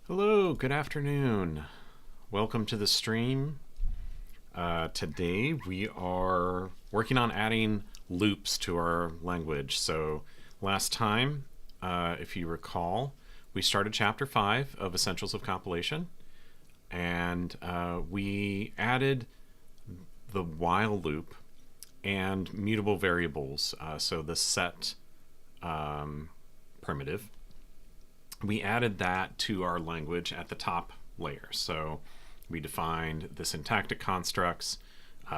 Hello, good afternoon. Welcome to the stream. Today we are working on adding loops to our language. So last time, if you recall, we started chapter 5 of Essentials of Compilation, and we added the while loop and mutable variables. So the set primitive. We added that to our language at the top layer. So we defined the syntactic constructs,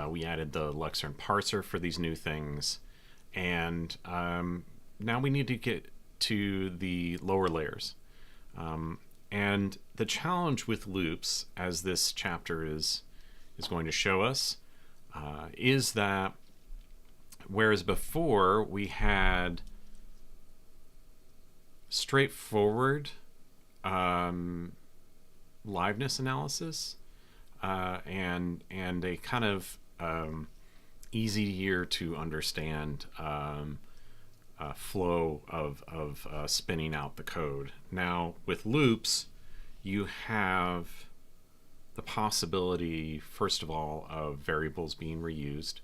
we added the lexer and parser for these new things, and now we need to get to the lower layers. And the challenge with loops, as this chapter is going to show us, is that whereas before we had straightforward liveness analysis and a kind of easier to understand flow of spinning out the code. Now with loops, you have the possibility, first of all, of variables being reused,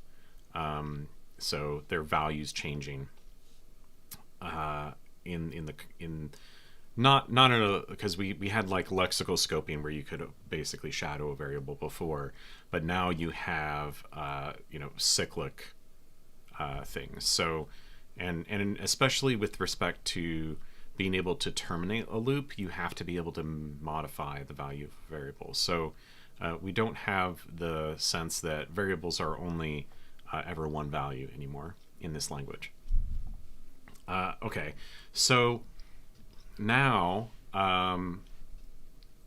so their values changing. Not in a, because we had like lexical scoping where you could basically shadow a variable before, but now you have cyclic things. So and especially with respect to being able to terminate a loop, you have to be able to modify the value of variables. So we don't have the sense that variables are only ever one value anymore in this language. Okay, so now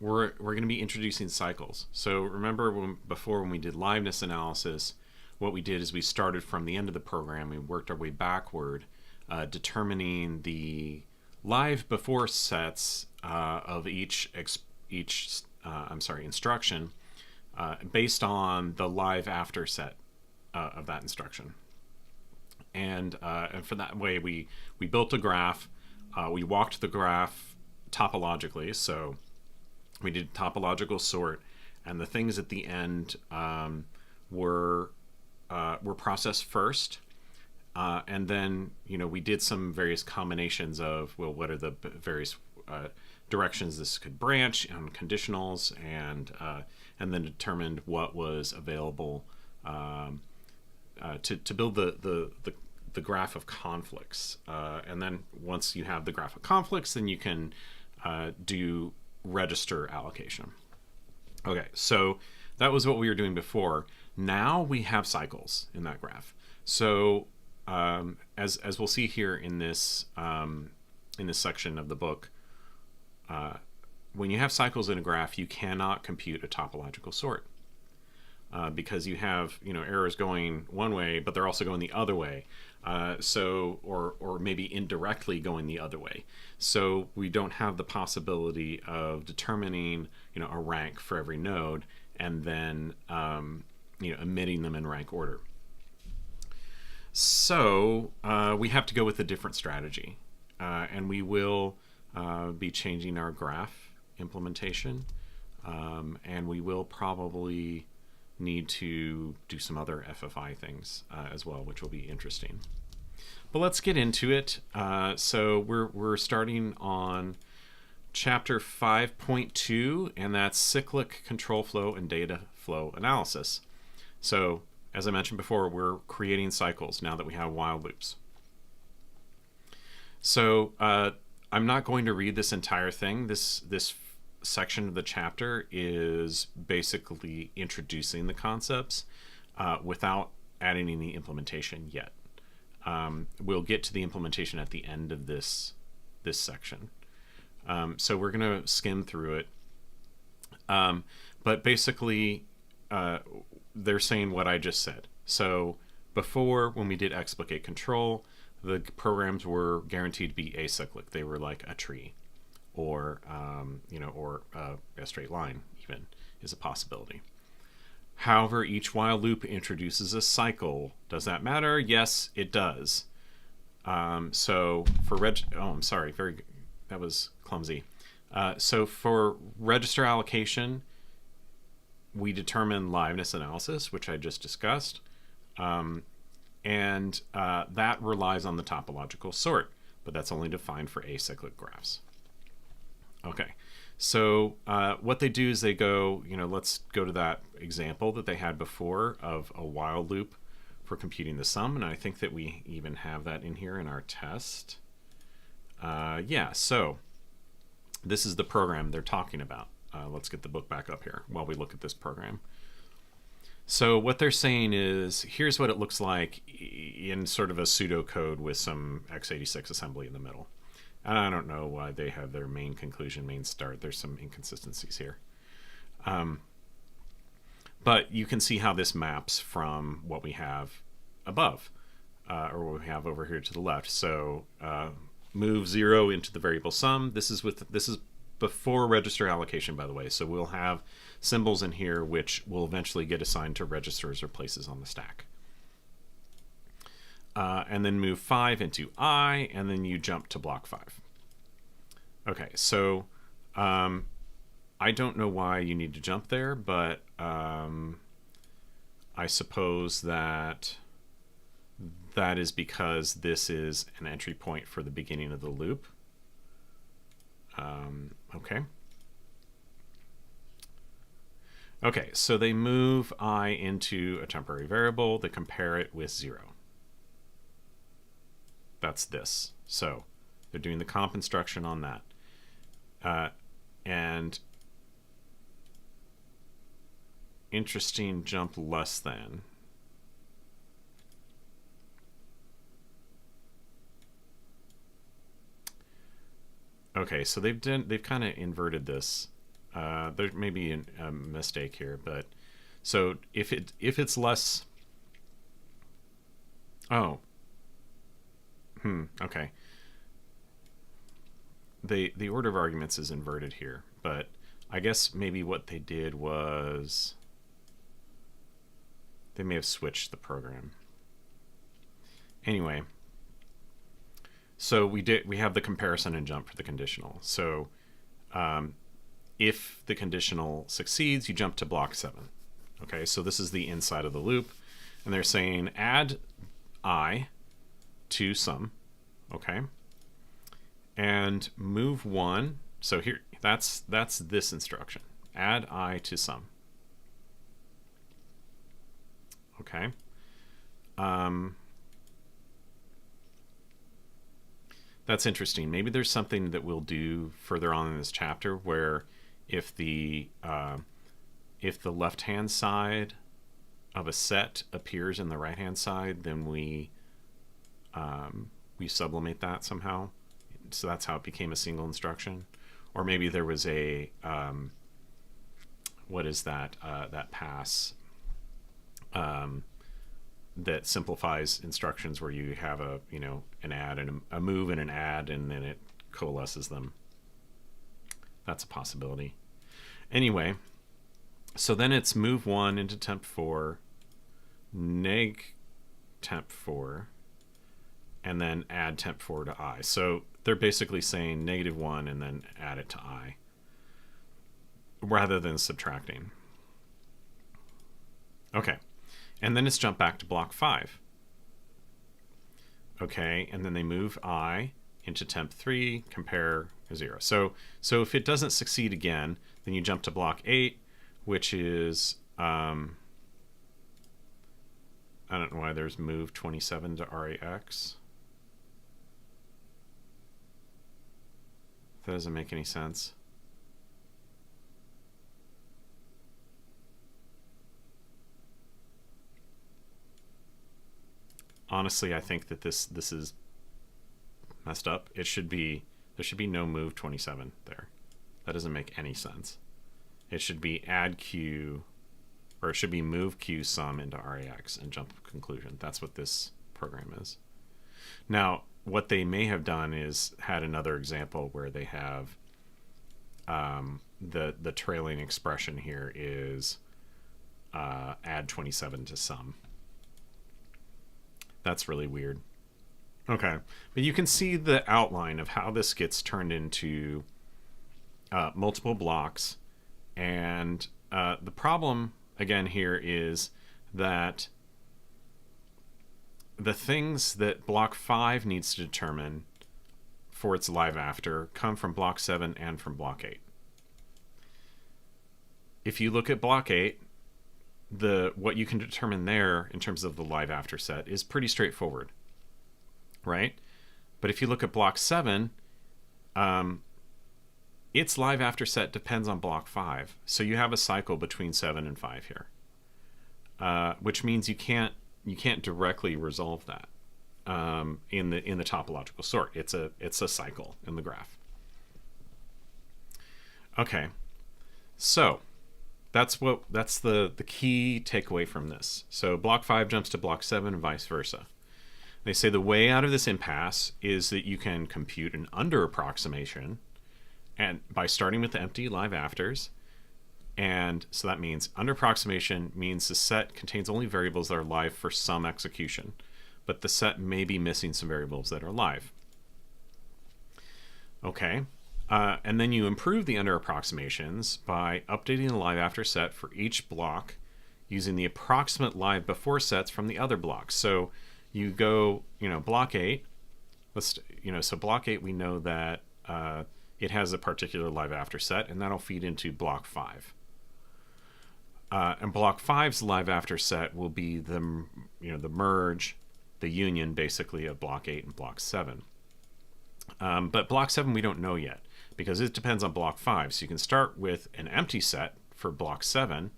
we're going to be introducing cycles. So remember before when we did liveness analysis, what we did is we started from the end of the program, we worked our way backward, determining the live before sets of each instruction based on the live after set of that instruction. And for that way, we built a graph. We walked the graph topologically, so we did topological sort, and the things at the end were processed first, and then we did some various combinations of, well, what are the various directions this could branch and conditionals, and then determined what was available to build the graph of conflicts. And then once you have the graph of conflicts, then you can do register allocation. Okay, so that was what we were doing before. Now we have cycles in that graph. So as we'll see here in this section of the book, when you have cycles in a graph, you cannot compute a topological sort. Because you have errors going one way, but they're also going the other way, or maybe indirectly going the other way. So we don't have the possibility of determining a rank for every node and then omitting them in rank order. So we have to go with a different strategy, and we will be changing our graph implementation, and we will probably need to do some other FFI things as well, which will be interesting. But let's get into it. So we're starting on chapter 5.2, and that's cyclic control flow and data flow analysis. So as I mentioned before, we're creating cycles now that we have while loops. So I'm not going to read this entire thing. This section of the chapter is basically introducing the concepts without adding any implementation yet. We'll get to the implementation at the end of this section. So we're going to skim through it. But basically, they're saying what I just said. So before, when we did explicate control, the programs were guaranteed to be acyclic. They were like a tree, or a straight line even is a possibility. However, each while loop introduces a cycle. Does that matter? Yes, it does. So for that was clumsy. So for register allocation, we determine liveness analysis, which I just discussed. And that relies on the topological sort, but that's only defined for acyclic graphs. Okay, so what they do is they go, let's go to that example that they had before of a while loop for computing the sum, and I think that we even have that in here in our test. Yeah, so this is the program they're talking about. Let's get the book back up here while we look at this program. So what they're saying is, here's what it looks like in sort of a pseudocode with some x86 assembly in the middle. And I don't know why they have their main conclusion, main start. There's some inconsistencies here. But you can see how this maps from what we have above, or what we have over here to the left. So move 0 into the variable sum. This is before register allocation, by the way. So we'll have symbols in here which will eventually get assigned to registers or places on the stack. And then move 5 into I, and then you jump to block 5. Okay, so I don't know why you need to jump there, but I suppose that is because this is an entry point for the beginning of the loop. Okay. Okay, so they move I into a temporary variable. They compare it with 0. That's this. So they're doing the comp instruction on that. And interesting jump less than. Okay, so they've kind of inverted this. There may be a mistake here, but so if it's less. Oh. Okay. The order of arguments is inverted here, but I guess maybe what they did was they may have switched the program. Anyway, so we have the comparison and jump for the conditional. So if the conditional succeeds, you jump to block 7. Okay, so this is the inside of the loop, and they're saying add I to sum. Okay, and move 1. So here, that's this instruction. Add I to sum. Okay. That's interesting. Maybe there's something that we'll do further on in this chapter where if the left-hand side of a set appears in the right-hand side, then we sublimate that somehow. So that's how it became a single instruction. Or maybe there was a what is that that pass that simplifies instructions where you have an add and a move and an add, and then it coalesces them. That's a possibility. Anyway, so then it's move 1 into temp 4, neg temp 4, and then add temp 4 to I. So they're basically saying -1 and then add it to I, rather than subtracting. Okay, and then it's jump back to block 5. Okay, and then they move I into temp 3, compare 0. So if it doesn't succeed again, then you jump to block 8, which is I don't know why there's move 27 to RAX. That doesn't make any sense. Honestly, I think that this is messed up. There should be no move 27 there. That doesn't make any sense. It should be add Q, or it should be move Q sum into RAX and jump to conclusion. That's what this program is. Now, what they may have done is had another example where they have the trailing expression here is add 27 to sum. That's really weird. Okay, but you can see the outline of how this gets turned into multiple blocks. And the problem, again, here is that the things that block 5 needs to determine for its live after come from block 7 and from block 8. If you look at block 8, what you can determine there in terms of the live after set is pretty straightforward, right? But if you look at block 7, its live after set depends on block 5. So you have a cycle between 7 and 5 here, which means you can't directly resolve that in the topological sort. It's a cycle in the graph. Okay, so that's the key takeaway from this. So block 5 jumps to block 7 and vice versa. They say the way out of this impasse is that you can compute an under approximation, and by starting with the empty live afters. And so that means under approximation means the set contains only variables that are live for some execution, but the set may be missing some variables that are live. Okay, and then you improve the under approximations by updating the live after set for each block using the approximate live before sets from the other blocks. So you go, block 8. So block 8, we know that it has a particular live after set, and that'll feed into block 5. And block 5's live after set will be the merge, the union basically of block 8 and block 7. But block 7 we don't know yet because it depends on block 5. So you can start with an empty set for block 7,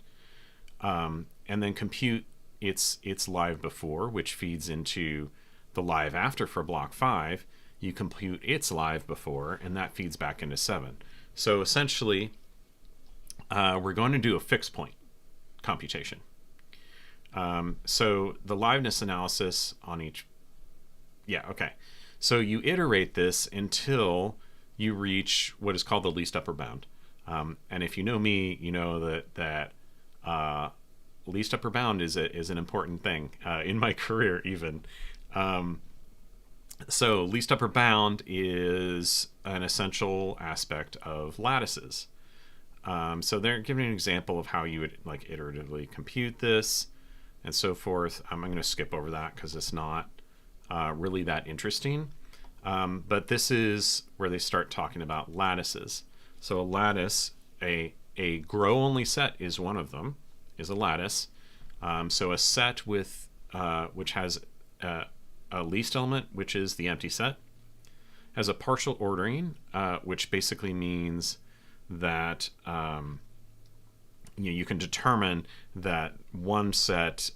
and then compute its live before, which feeds into the live after for block 5. You compute its live before, and that feeds back into 7. So essentially, we're going to do a fixed point computation. So the liveness analysis on each... Yeah, okay. So you iterate this until you reach what is called the least upper bound. And if you know me, you know that least upper bound is an important thing in my career even. So least upper bound is an essential aspect of lattices. So they're giving an example of how you would iteratively compute this and so forth. I'm going to skip over that because it's not really that interesting. But this is where they start talking about lattices. So a lattice, a grow-only set is one of them, is a lattice. So a set with which has a least element, which is the empty set, has a partial ordering, which basically means that you can determine that one set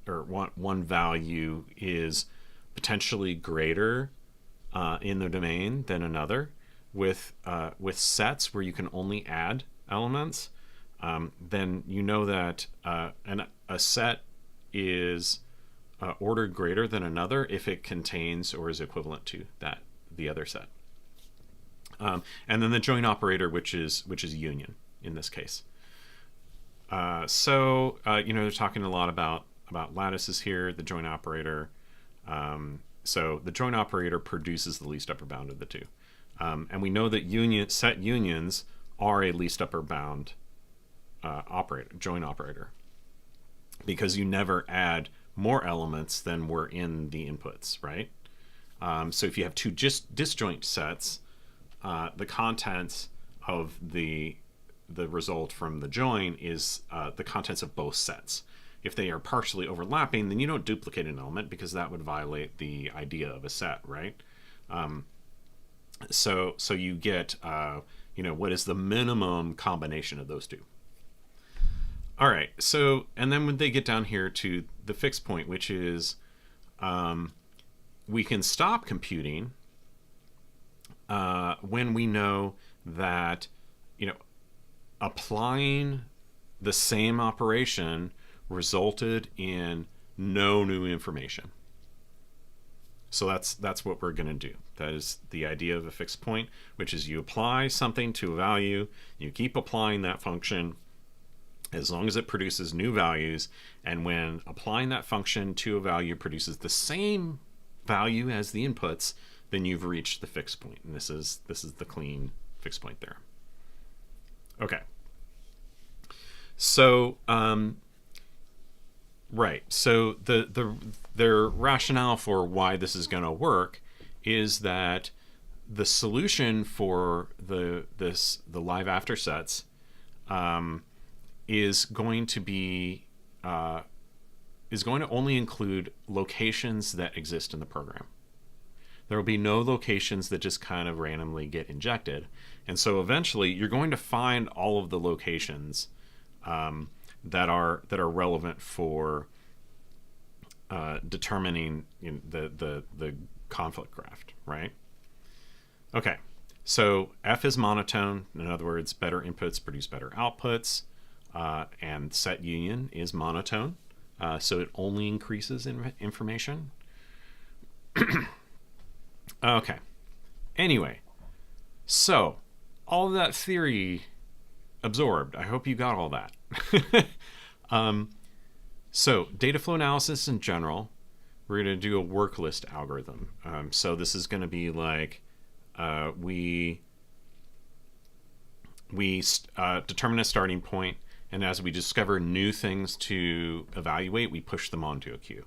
or one value is potentially greater in the domain than another. With sets where you can only add elements, then you know that a set is ordered greater than another if it contains or is equivalent to the other set. And then the join operator, which is union in this case. So they're talking a lot about lattices here. The join operator. So the join operator produces the least upper bound of the two, and we know that set unions are a least upper bound join operator, because you never add more elements than were in the inputs, right? So if you have two disjoint sets, the contents of the result from the join is the contents of both sets. If they are partially overlapping, then you don't duplicate an element because that would violate the idea of a set, right? So you get what is the minimum combination of those two. All right, so and then when they get down here to the fixed point, which is we can stop computing when we know that applying the same operation resulted in no new information. So that's what we're going to do. That is the idea of a fixed point, which is you apply something to a value, you keep applying that function as long as it produces new values, and when applying that function to a value produces the same value as the inputs, then you've reached the fixed point. And this is the clean fixed point theorem. Okay. So, right. So their rationale for why this is going to work is that the solution for the live after sets is going to only include locations that exist in the program. There will be no locations that just kind of randomly get injected. And so eventually you're going to find all of the locations that are relevant for determining the conflict graph, right? Okay, so F is monotone. In other words, better inputs produce better outputs. And set union is monotone. So it only increases in information. Okay. Anyway, so all of that theory absorbed. I hope you got all that. So data flow analysis in general, we're going to do a work list algorithm. So this is going to be like we determine a starting point, and as we discover new things to evaluate, we push them onto a queue.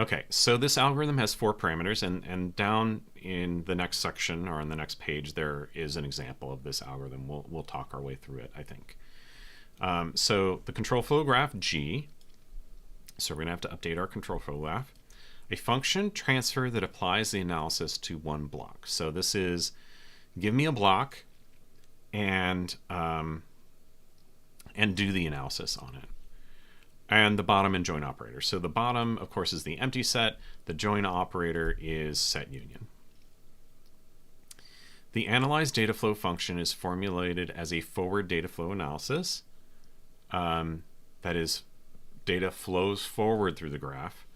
Okay, so this algorithm has 4 parameters, and down in the next section or on the next page there is an example of this algorithm. We'll talk our way through it, I think. So the control flow graph G. So we're going to have to update our control flow graph. A function transfer that applies the analysis to one block. So this is give me a block and do the analysis on it. And the bottom and join operator. So the bottom, of course, is the empty set. The join operator is set union. The analyze data flow function is formulated as a forward data flow analysis. That is, data flows forward through the graph.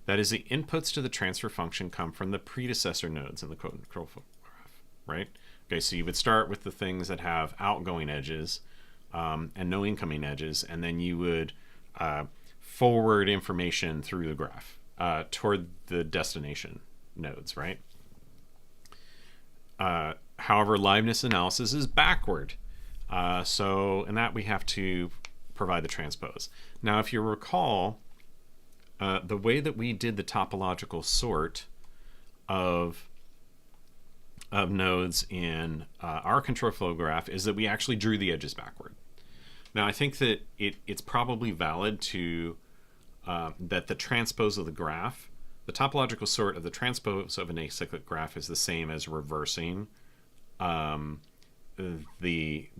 That is, the inputs to the transfer function come from the predecessor nodes in the control flow graph, right? Okay, so you would start with the things that have outgoing edges and no incoming edges, and then you would forward information through the graph toward the destination nodes, right? However, liveness analysis is backward. So in that we have to provide the transpose. Now, if you recall, the way that we did the topological sort of nodes in our control flow graph is that we actually drew the edges backward. Now, I think that it's probably valid to that the transpose of the graph, the topological sort of the transpose of an acyclic graph is the same as reversing the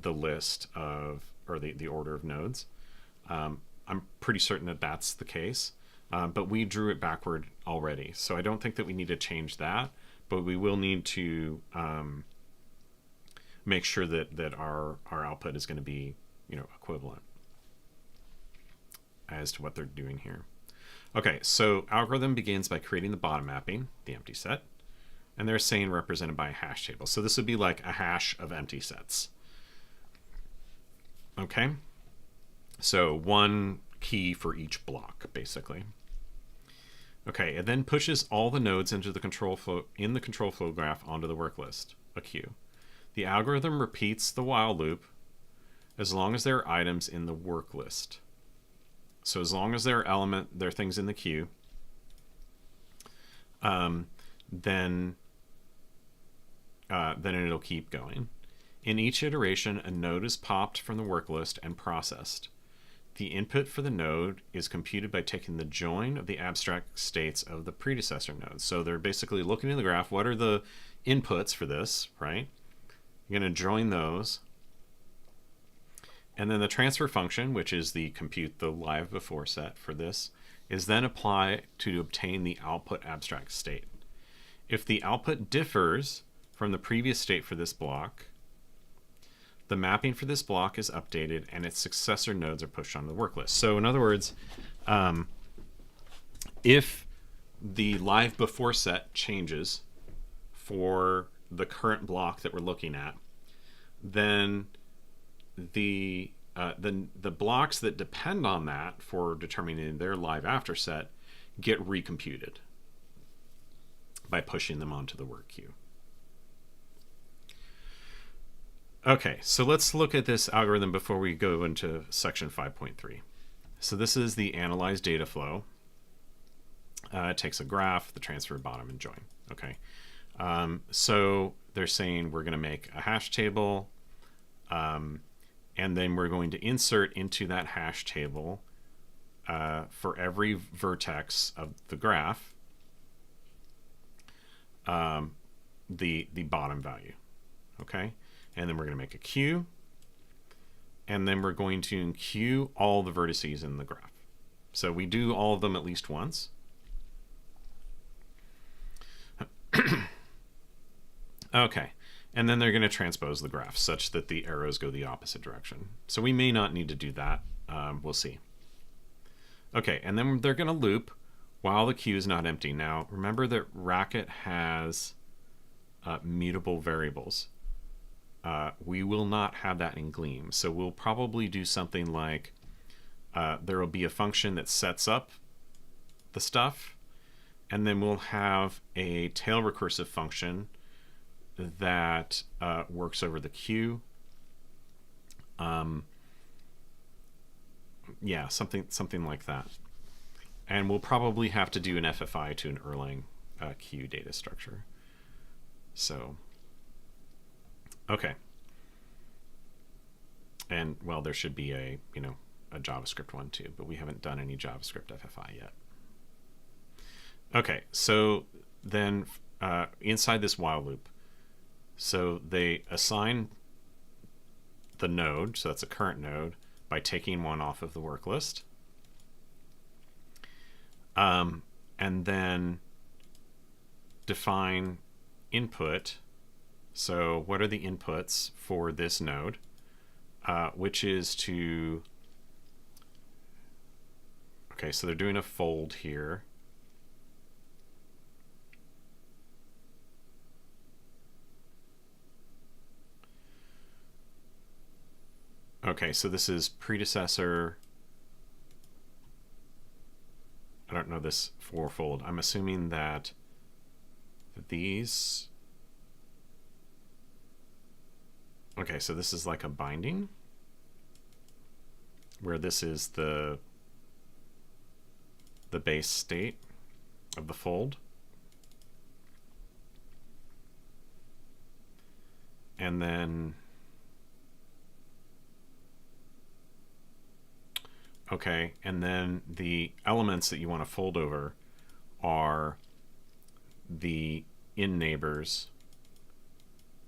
list of, or the order of nodes. I'm pretty certain that that's the case, but we drew it backward already. So I don't think that we need to change that, but we will need to make sure that our output is going to be, equivalent as to what they're doing here. Okay, so algorithm begins by creating the bottom mapping, the empty set, and they're saying represented by a hash table. So this would be like a hash of empty sets. Okay, so one key for each block, basically. Okay, it then pushes all the nodes into the control flow graph onto the work list, a queue. The algorithm repeats the while loop as long as there are items in the work list. So as long as there are things in the queue, then it'll keep going. In each iteration, a node is popped from the work list and processed. The input for the node is computed by taking the join of the abstract states of the predecessor nodes. So they're basically looking in the graph, what are the inputs for this, right? You're going to join those. And then the transfer function, which is the compute the live before set for this, is then applied to obtain the output abstract state. If the output differs from the previous state for this block, the mapping for this block is updated and its successor nodes are pushed onto the work list. So in other words, if the live before set changes for the current block that we're looking at, then the blocks that depend on that for determining their live after set get recomputed by pushing them onto the work queue. Okay, so let's look at this algorithm before we go into section 5.3. So this is the analyze data flow. It takes a graph, the transfer, bottom, and join. Okay, so they're saying we're going to make a hash table, and then we're going to insert into that hash table for every vertex of the graph the bottom value. Okay, and then we're going to make a queue, and then we're going to queue all the vertices in the graph. So we do all of them at least once. Okay, and then they're going to transpose the graph such that the arrows go the opposite direction. So we may not need to do that. We'll see. Okay, and then they're going to loop while the queue is not empty. Now, remember that Racket has mutable variables. We will not have that in Gleam. So we'll probably do something like there will be a function that sets up the stuff, and then we'll have a tail recursive function that works over the queue. Yeah, something like that. And we'll probably have to do an FFI to an Erlang queue data structure. So, okay. And well, there should be a JavaScript one too, but we haven't done any JavaScript FFI yet. Okay, so then inside this while loop, so they assign the node, so that's a current node, by taking one off of the work list. And then define input. So what are the inputs for this node? Which is to, okay, so they're doing a fold here. Okay, so this is predecessor. I don't know this fourfold. I'm assuming that these. Okay, so this is like a binding, where this is the base state of the fold. And then, okay, and then the elements that you want to fold over are the in neighbors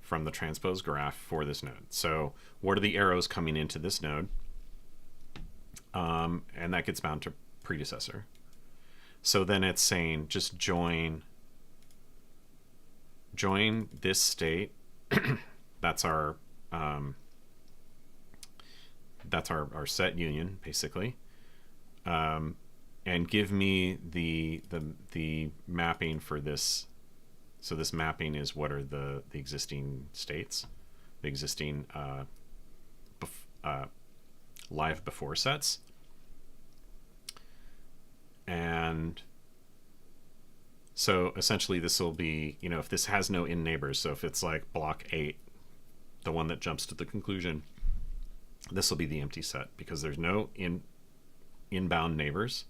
from the transpose graph for this node. So what are the arrows coming into this node? And that gets bound to predecessor. So then it's saying just join this state. That's our set union basically, and give me the mapping for this. So this mapping is what are the existing states, the existing live before sets. And so essentially this will be, if this has no in neighbors, so if it's like block 8, the one that jumps to the conclusion, this will be the empty set because there's no inbound neighbors,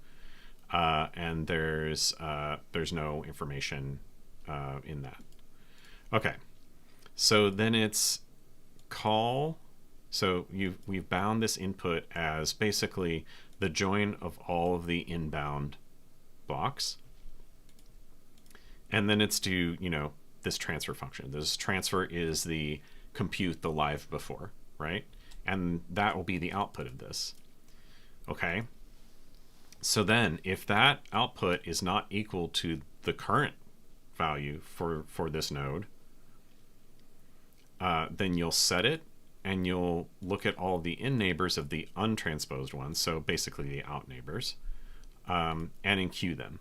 and there's no information in that. Okay, so then it's call. So we've bound this input as basically the join of all of the inbound blocks, and then it's do this transfer function. This transfer is the compute the live before, right? And that will be the output of this. Okay, so then if that output is not equal to the current value for this node, then you'll set it and you'll look at all the in neighbors of the untransposed ones, so basically the out neighbors, and enqueue them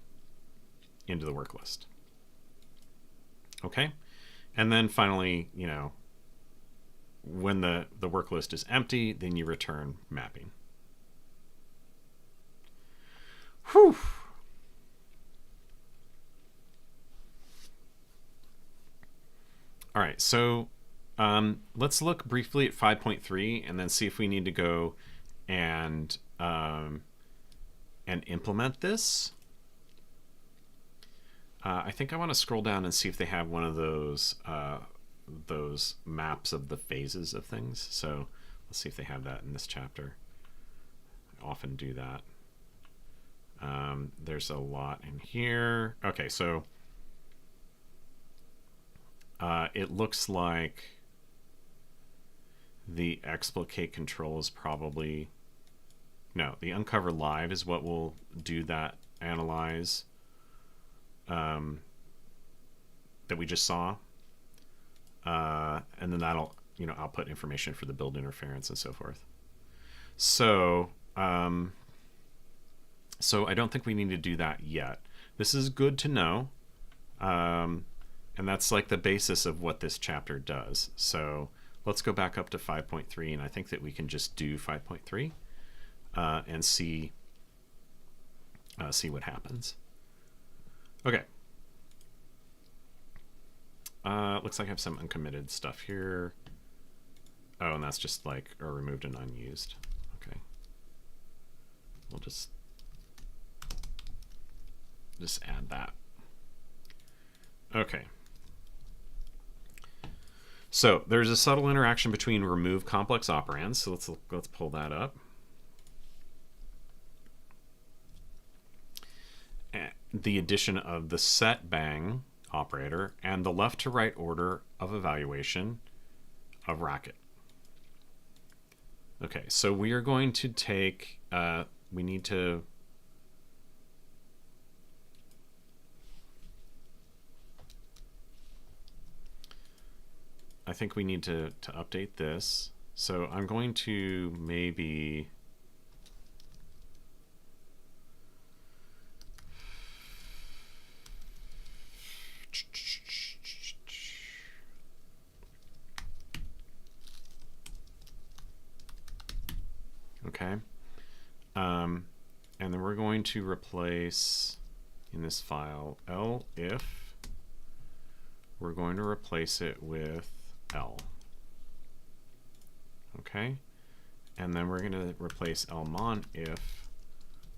into the work list. Okay, and then finally, when the work list is empty, then you return mapping. Whew. All right, so Let's look briefly at 5.3 and then see if we need to go and implement this. I think I want to scroll down and see if they have one of those maps of the phases of things. So let's see if they have that in this chapter. I often do that. There's a lot in here. Okay, so it looks like the explicate control is probably... No, the uncover live is what will do that analyze that we just saw. And then that'll, output information for the build interference and so forth. So, so I don't think we need to do that yet. This is good to know. And that's like the basis of what this chapter does. So let's go back up to 5.3, and I think that we can just do 5.3 and see what happens. Okay. Looks like I have some uncommitted stuff here. Oh, and that's just like removed and unused. Okay. We'll just add that. Okay. So there's a subtle interaction between remove complex operands. So let's pull that up. The addition of the set bang operator and the left to right order of evaluation of racket. Okay, so we are going to take, we need to, I think we need to update this. So I'm going to maybe, okay, and then we're going to replace in this file elif. We're going to replace it with L. Okay, and then we're going to replace lmon if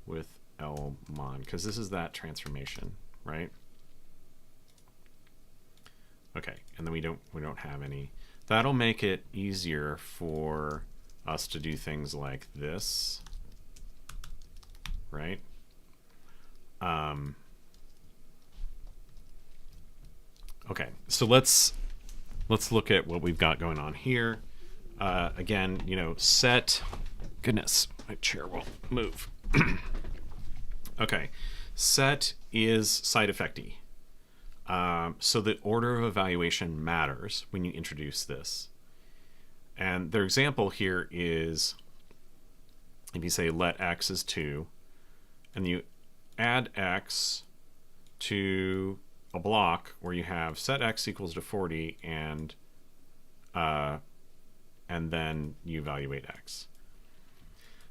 with lmon because this is that transformation, right? Okay, and then we don't have any. That'll make it easier for us to do things like this, right? Okay, so let's look at what we've got going on here. Again, set. Goodness, my chair won't move. Okay, set is side effecty. So the order of evaluation matters when you introduce this. And their example here is if you say let x is 2, and you add x to a block where you have set x equals to 40 and then you evaluate x.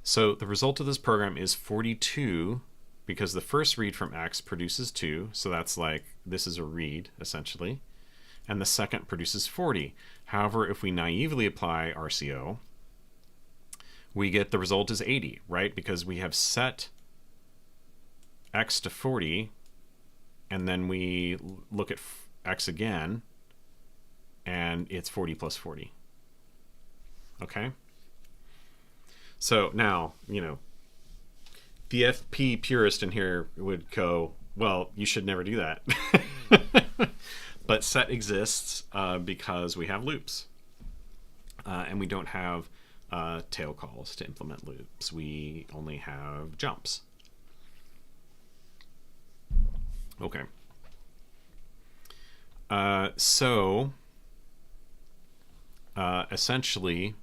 So the result of this program is 42 because the first read from x produces 2, so that's like this is a read essentially, and the second produces 40. However, if we naively apply RCO, we get the result is 80, right? Because we have set x to 40, and then we look at x again, and it's 40 plus 40. Okay? So now, the FP purist in here would go, well, you should never do that. But set exists because we have loops. And we don't have tail calls to implement loops. We only have jumps. Okay. So essentially,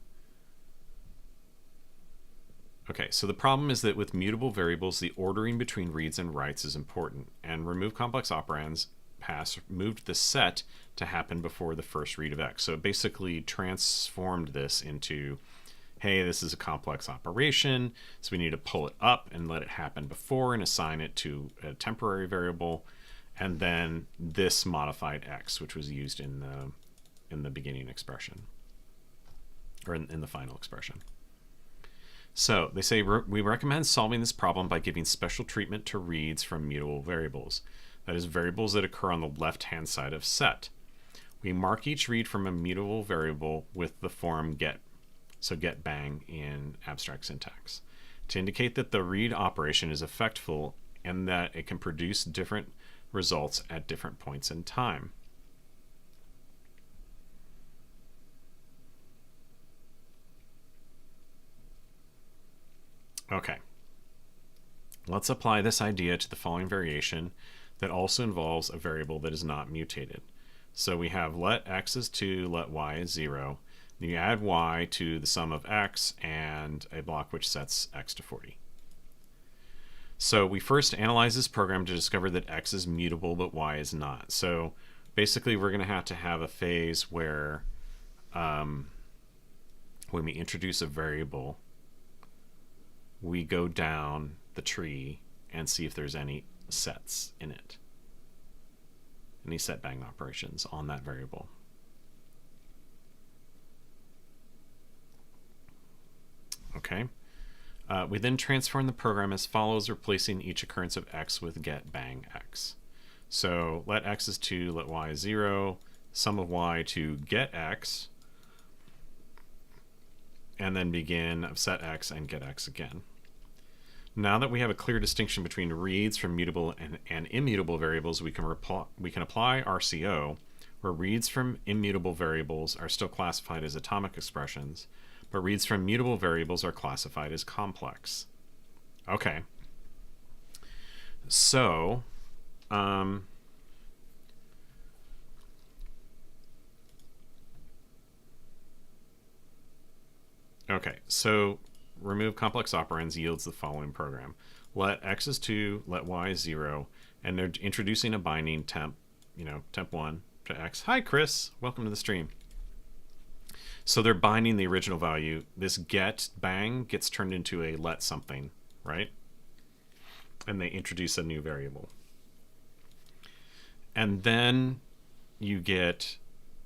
okay, so the problem is that with mutable variables, the ordering between reads and writes is important, and remove complex operands moved the set to happen before the first read of x. So it basically transformed this into, hey, this is a complex operation, so we need to pull it up and let it happen before and assign it to a temporary variable, and then this modified x, which was used in in the beginning expression, or in the final expression. So they say we recommend solving this problem by giving special treatment to reads from mutable variables. That is, variables that occur on the left-hand side of set. We mark each read from a mutable variable with the form get. So get bang in abstract syntax, to indicate that the read operation is effectful and that it can produce different results at different points in time. Okay, let's apply this idea to the following variation that also involves a variable that is not mutated. So we have let x is 2, let y is 0. Then you add y to the sum of x and a block which sets x to 40. So we first analyze this program to discover that x is mutable but y is not. So basically we're going to have a phase where when we introduce a variable, we go down the tree and see if there's any sets in it, any set bang operations on that variable. Okay. We then transform the program as follows, replacing each occurrence of x with get bang x. So let x is 2, let y is 0, sum of y to get x, and then begin of set x and get x again. Now that we have a clear distinction between reads from mutable and immutable variables, we can apply RCO, where reads from immutable variables are still classified as atomic expressions, but reads from mutable variables are classified as complex. Okay. So, remove complex operands yields the following program. Let x is 2, let y is 0, and they're introducing a binding temp, temp 1 to x. Hi, Chris. Welcome to the stream. So they're binding the original value. This get bang gets turned into a let something, right? And they introduce a new variable. And then you get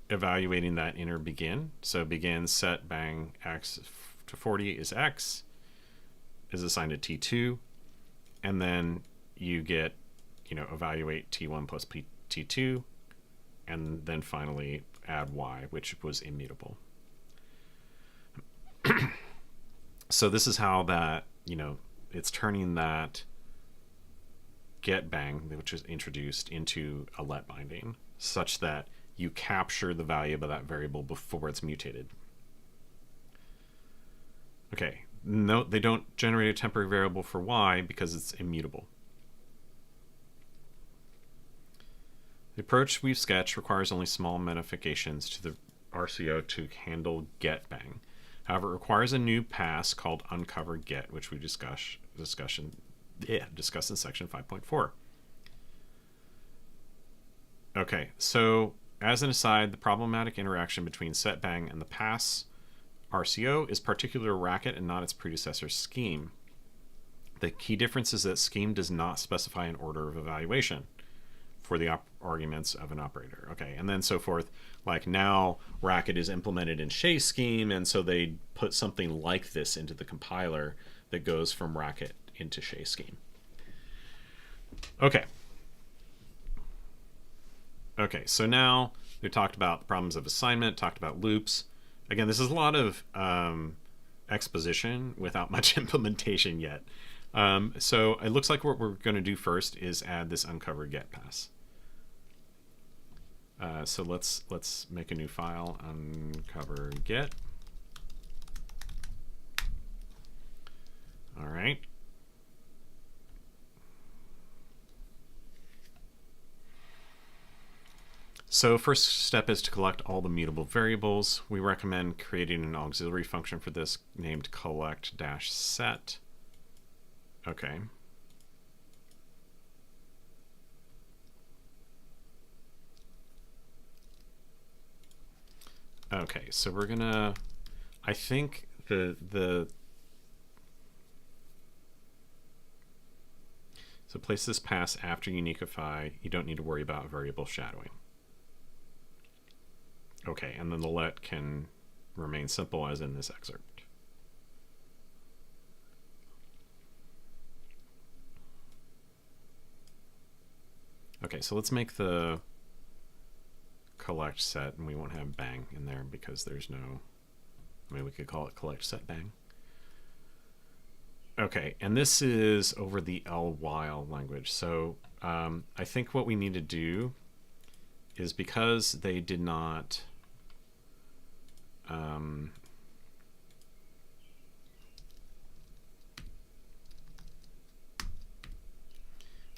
evaluating that inner begin. So begin set bang x to 40 is x, is assigned to t2, and then you get, evaluate t1 plus t2, and then finally add y, which was immutable. So this is how that, it's turning that get bang, which is introduced, into a let binding, such that you capture the value of that variable before it's mutated. Okay, note they don't generate a temporary variable for y because it's immutable. The approach we've sketched requires only small modifications to the RCO to handle get bang. However, it requires a new pass called uncover get, which we discuss in section 5.4. Okay, so as an aside, the problematic interaction between set bang and the pass RCO is particular to Racket and not its predecessor Scheme. The key difference is that Scheme does not specify an order of evaluation for the arguments of an operator. Okay, and then so forth. Like now, Racket is implemented in Shea Scheme, and so they put something like this into the compiler that goes from Racket into Shea Scheme. Okay. Okay, so now we talked about the problems of assignment, talked about loops. Again, this is a lot of exposition without much implementation yet. So it looks like what we're going to do first is add this uncover get pass. So let's make a new file, uncover get. All right. So first step is to collect all the mutable variables. We recommend creating an auxiliary function for this named collect-set. Okay. Okay, so we're gonna, I think so place this pass after uniquify. You don't need to worry about variable shadowing. Okay, and then the let can remain simple as in this excerpt. Okay, so let's make the collect set, and we won't have bang in there because there's no, I mean, we could call it collect set bang. Okay, and this is over the while language. So I think what we need to do is, because they did not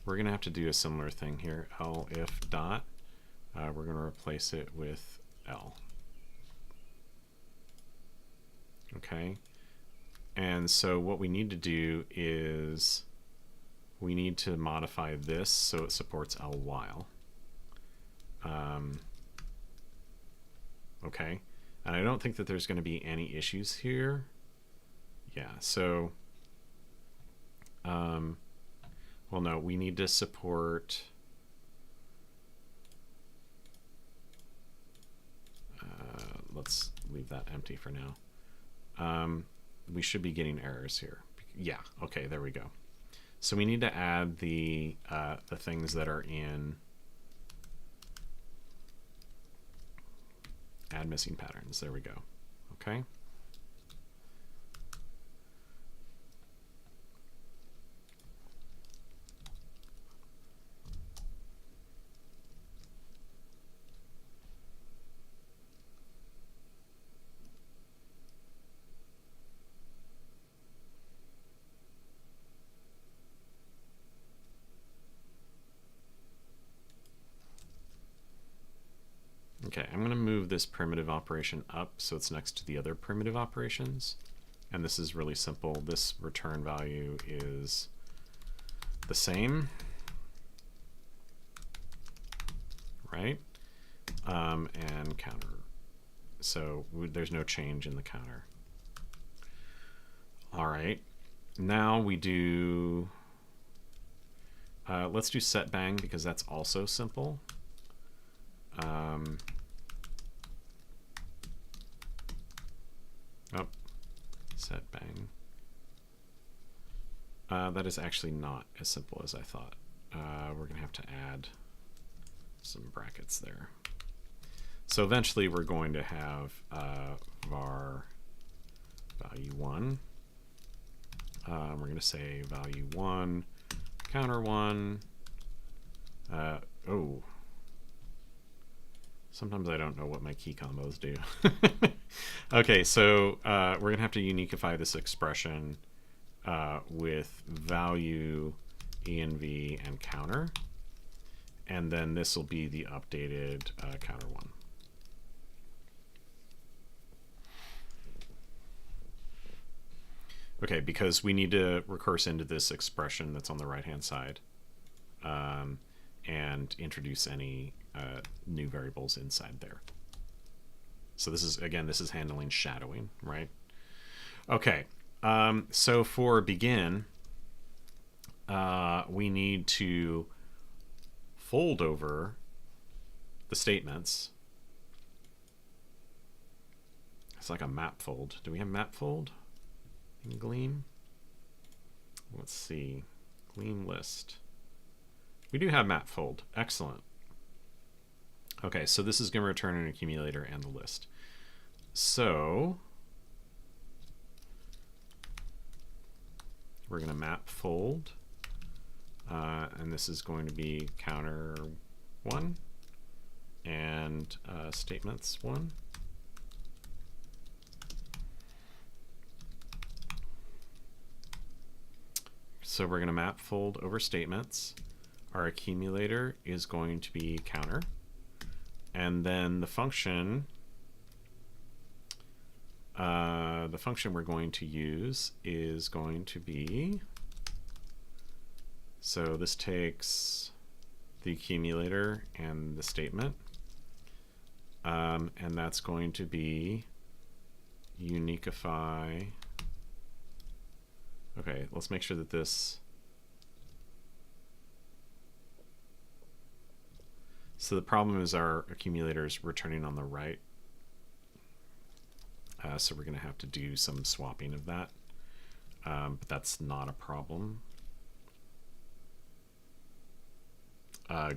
we're going to have to do a similar thing here. If dot, we're going to replace it with L. Okay. And so what we need to do is we need to modify this so it supports L while. Okay. And I don't think that there's going to be any issues here. Yeah, so well, no, we need to support let's leave that empty for now. We should be getting errors here. Yeah, okay, there we go. So we need to add the things that are in add missing patterns. There we go. Okay. Okay, I'm going to move this primitive operation up so it's next to the other primitive operations. And this is really simple. This return value is the same, right? And counter. So there's no change in the counter. All right, now we do, let's do set bang because that's also simple. Oh, set bang. That is actually not as simple as I thought. We're going to have to add some brackets there. So eventually we're going to have var value 1. We're going to say value 1, counter 1. Oh. Sometimes I don't know what my key combos do. Okay, so we're going to have to uniqueify this expression with value, env, and counter. And then this will be the updated counter 1. Okay, because we need to recurse into this expression that's on the right-hand side and introduce any new variables inside there. So this is, again, this is handling shadowing, right? Okay, so for begin, we need to fold over the statements. It's like a map fold. Do we have map fold in Gleam? Let's see. Gleam list. We do have map fold. Excellent. Okay, so this is going to return an accumulator and the list. So we're going to map fold, and this is going to be counter 1 and statements 1. So we're going to map fold over statements. Our accumulator is going to be counter. And then the function we're going to use is going to be, so this takes the accumulator and the statement, and that's going to be uniqueify. Okay, let's make sure that this, so the problem is our accumulator is returning on the right so we're going to have to do some swapping of that, but that's not a problem.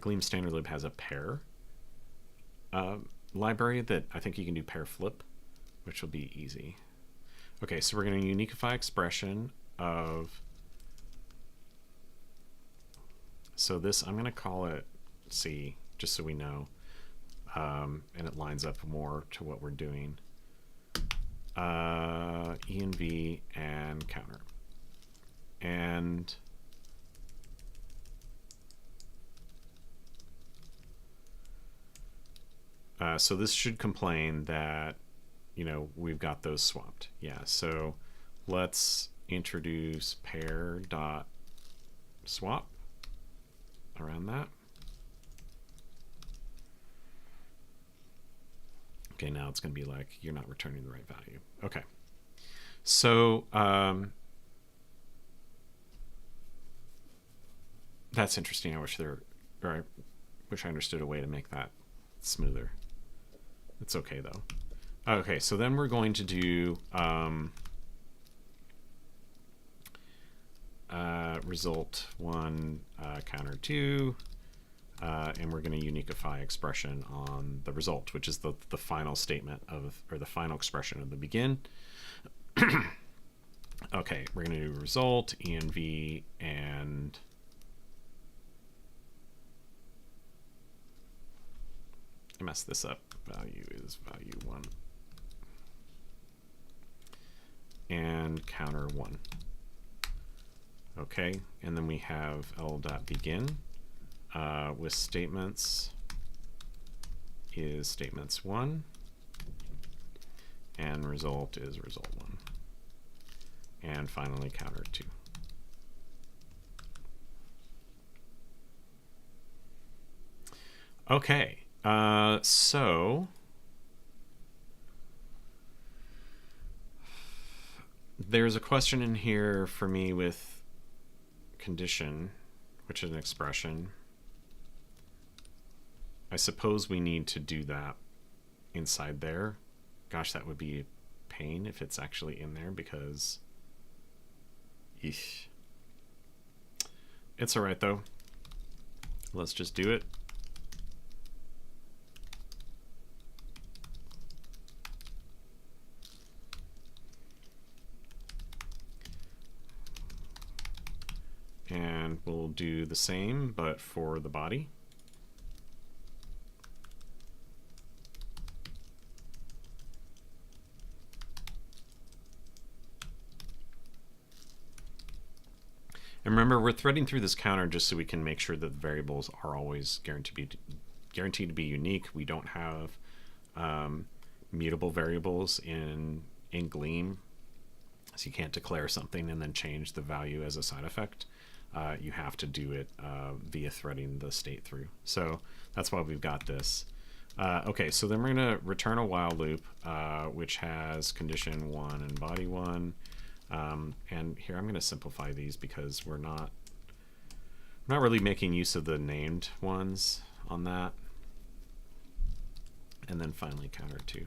Gleam standard lib has a pair library that I think you can do pair flip, which will be easy. Okay, so we're going to uniquify expression of, so this, I'm going to call it C, just so we know, and it lines up more to what we're doing. env and counter. And so this should complain that, you know, we've got those swapped. Yeah, so let's introduce pair dot swap around that. Okay, now it's going to be like, you're not returning the right value. Okay. So that's interesting. I wish I understood a way to make that smoother. It's okay though. Okay, so then we're going to do result 1 counter 2, and we're going to uniquify expression on the result, which is the final statement of, or the final expression of the begin. Okay, we're going to do result env and I messed this up. Value is value 1 and counter 1. Okay, and then we have l.begin with statements is statements 1 and result is result 1, and finally counter 2. Okay, so there's a question in here for me with condition, which is an expression. I suppose we need to do that inside there. Gosh, that would be a pain if it's actually in there, because eesh. It's all right though. Let's just do it. And we'll do the same, but for the body. And remember, we're threading through this counter just so we can make sure that the variables are always guaranteed to be unique. We don't have mutable variables in Gleam, so you can't declare something and then change the value as a side effect. You have to do it via threading the state through. So that's why we've got this. Okay, so then we're going to return a while loop, which has condition 1 and body 1. And here I'm going to simplify these because we're not really making use of the named ones on that. And then finally counter 2.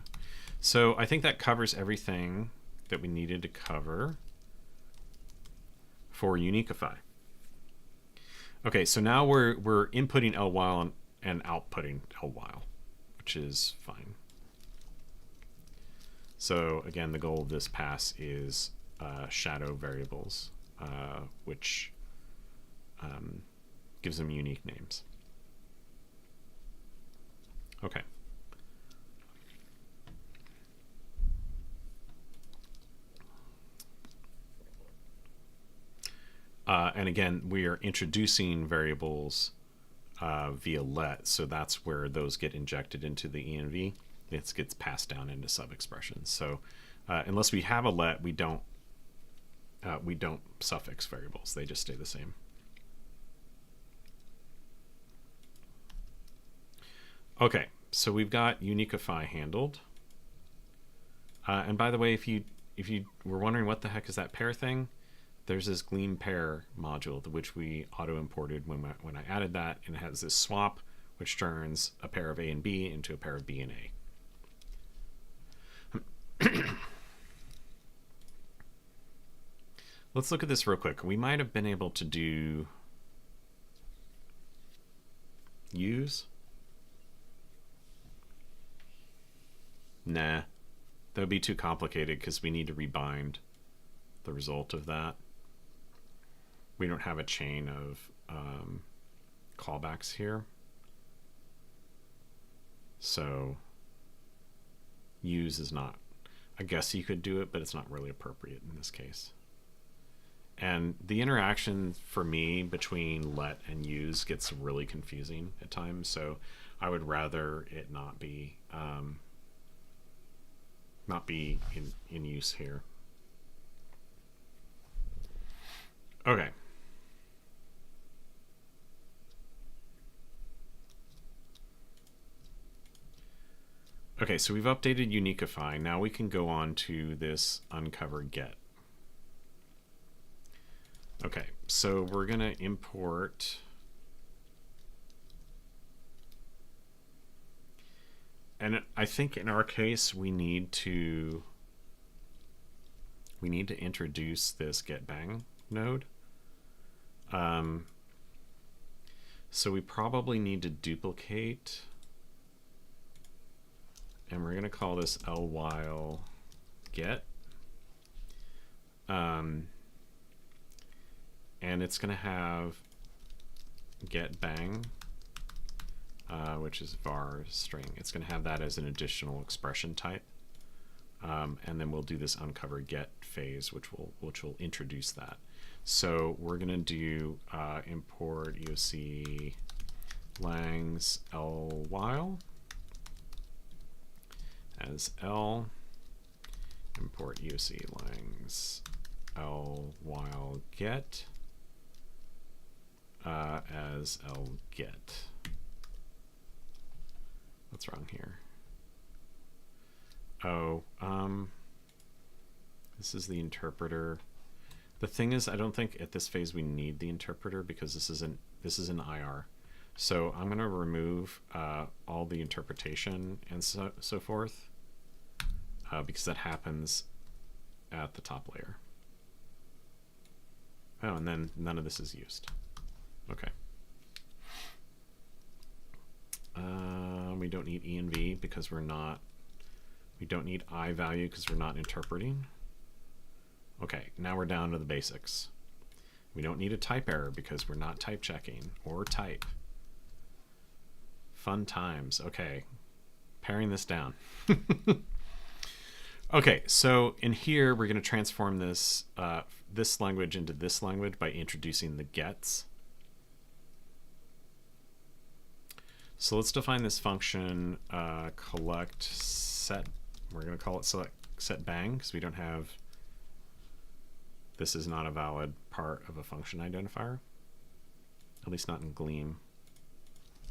So I think that covers everything that we needed to cover for uniquify. Okay, so now we're inputting L while and outputting L while, which is fine. So again, the goal of this pass is shadow variables, which gives them unique names. Okay. And again, we are introducing variables via let, so that's where those get injected into the env. It gets passed down into sub-expressions. So unless we have a let, we don't suffix variables. They just stay the same. Okay, so we've got uniquify handled. And by the way, if you were wondering what the heck is that pair thing, there's this Gleam pair module which we auto-imported when I added that, and it has this swap which turns a pair of A and B into a pair of B and A. Let's look at this real quick. We might have been able to do use. Nah, that would be too complicated because we need to rebind the result of that. We don't have a chain of callbacks here. So use is not, I guess you could do it, but it's not really appropriate in this case. And the interaction for me between let and use gets really confusing at times, so I would rather it not be in use here. Okay. Okay, so we've updated Uniquify. Now we can go on to this uncover get. Okay, so we're going to import and I think in our case we need to introduce this getBang node. So we probably need to duplicate, and we're going to call this while get. And it's going to have getBang, which is var string. It's going to have that as an additional expression type. And then we'll do this uncover get phase, which will introduce that. So we're going to do import EOC langs L while as L, import EOC langs L while get as L get. What's wrong here? Oh, this is the interpreter. The thing is, I don't think at this phase we need the interpreter because this is an IR. So I'm going to remove all the interpretation and so forth because that happens at the top layer. Oh, and then none of this is used. Okay. We don't need E and V because we're not. We don't need I value because we're not interpreting. Okay, now we're down to the basics. We don't need a type error because we're not type checking or type. Fun times. Okay, paring this down. Okay, so in here we're going to transform this this language into this language by introducing the gets. So let's define this function collect set. We're going to call it select set bang because we don't have. This is not a valid part of a function identifier, at least not in Gleam.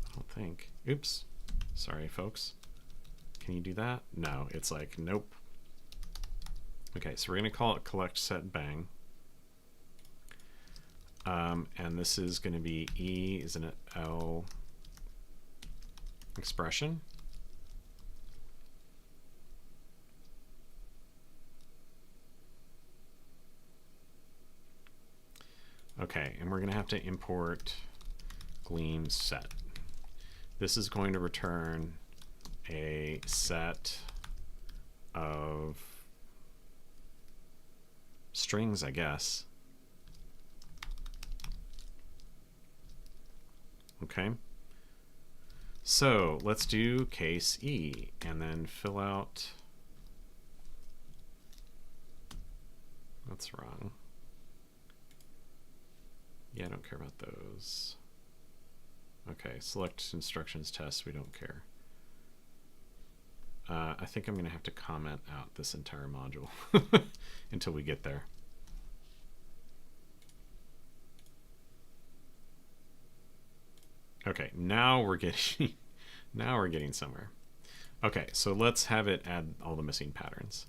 I don't think. Oops, sorry folks. Can you do that? No, it's like nope. Okay, so we're going to call it collect set bang. And this is going to be E is an L expression. Okay, and we're going to have to import Gleam set. This is going to return a set of strings, I guess. Okay. So let's do case E and then fill out. That's wrong. Yeah, I don't care about those. Okay, select instructions test, we don't care. I think I'm going to have to comment out this entire module until we get there. Okay, now we're getting somewhere. Okay, so let's have it add all the missing patterns.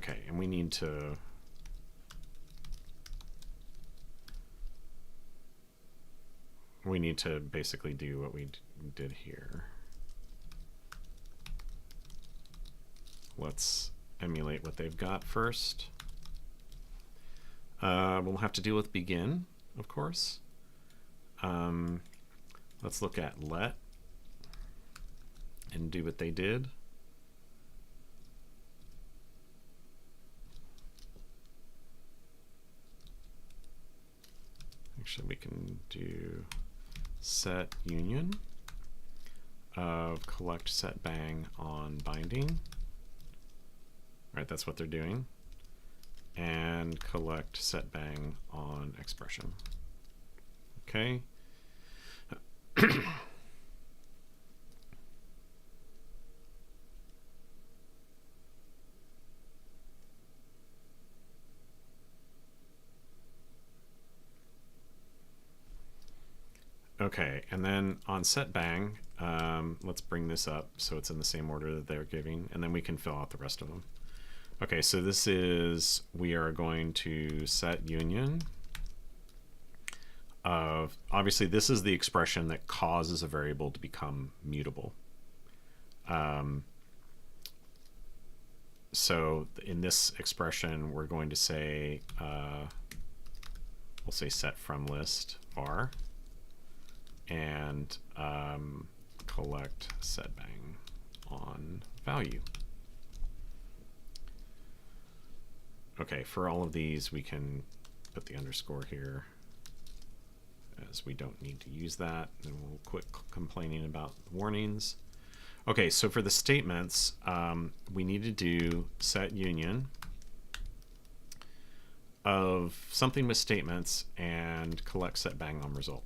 Okay, and we need to basically do what we did here. Let's emulate what they've got first. We'll have to deal with begin, of course. Let's look at let and do what they did. Actually, we can do set union of collect set bang on binding. Right, that's what they're doing. And collect set bang on expression. Okay. Okay, and then on set bang, let's bring this up so it's in the same order that they're giving, and then we can fill out the rest of them. Okay, so this is, we are going to set union of, obviously this is the expression that causes a variable to become mutable. So in this expression, we're going to say, we'll say set from list var, and collect set bang on value. Okay, for all of these, we can put the underscore here, as we don't need to use that, and we'll quit complaining about warnings. Okay, so for the statements, we need to do set union of something with statements and collect set bang on result.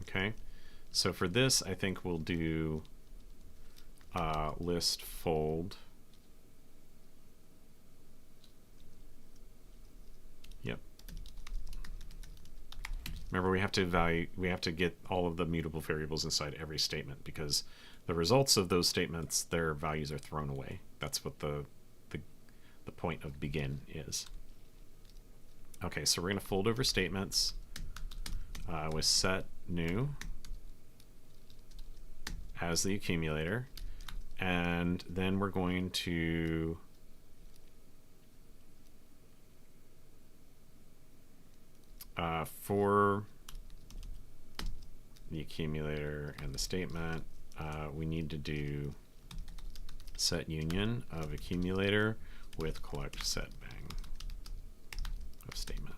Okay, so for this, I think we'll do list fold. Yep. Remember, we have to get all of the mutable variables inside every statement, because the results of those statements, their values are thrown away. That's what the point of begin is. Okay, so we're going to fold over statements with set new as the accumulator, and then we're going to for the accumulator and the statement, we need to do set union of accumulator with collect set bang of statement.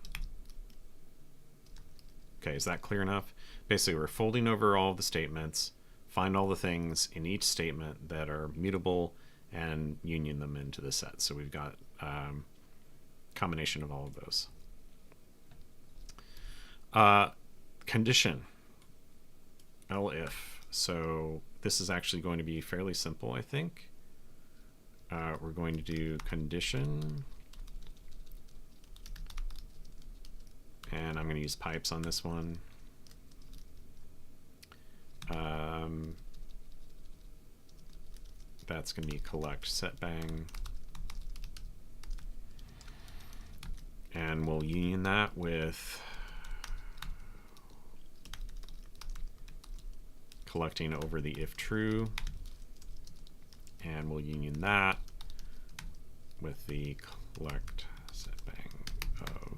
Okay, is that clear enough? Basically, we're folding over all of the statements, find all the things in each statement that are mutable, and union them into the set. So we've got combination of all of those. Condition, elif. So this is actually going to be fairly simple, I think. We're going to do condition, and I'm going to use pipes on this one. That's going to be collect set bang, and we'll union that with collecting over the if true, and we'll union that with the collect set bang of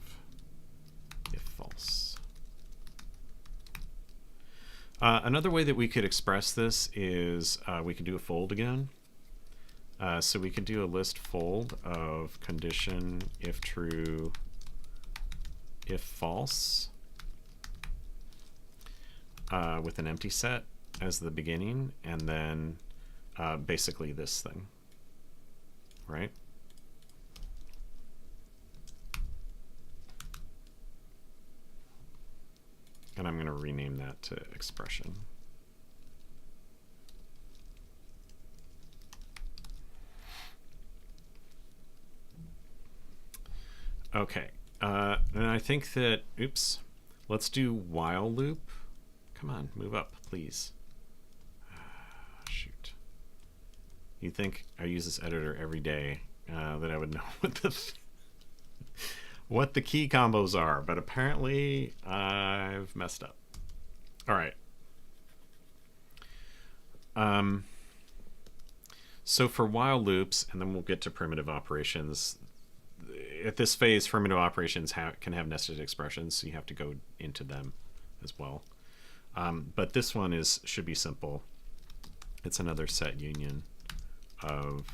if false. Another way that we could express this is we could do a fold again. So we could do a list fold of condition if true, if false, with an empty set as the beginning, and then basically this thing, right? And I'm going to rename that to expression. Okay, and I think that, oops, let's do while loop. Come on, move up, please. Shoot. You'd think I use this editor every day that I would know what the key combos are, but apparently I've messed up. All right. So for while loops, and then we'll get to primitive operations. At this phase, primitive operations can have nested expressions, so you have to go into them as well. But this one should be simple. It's another set union of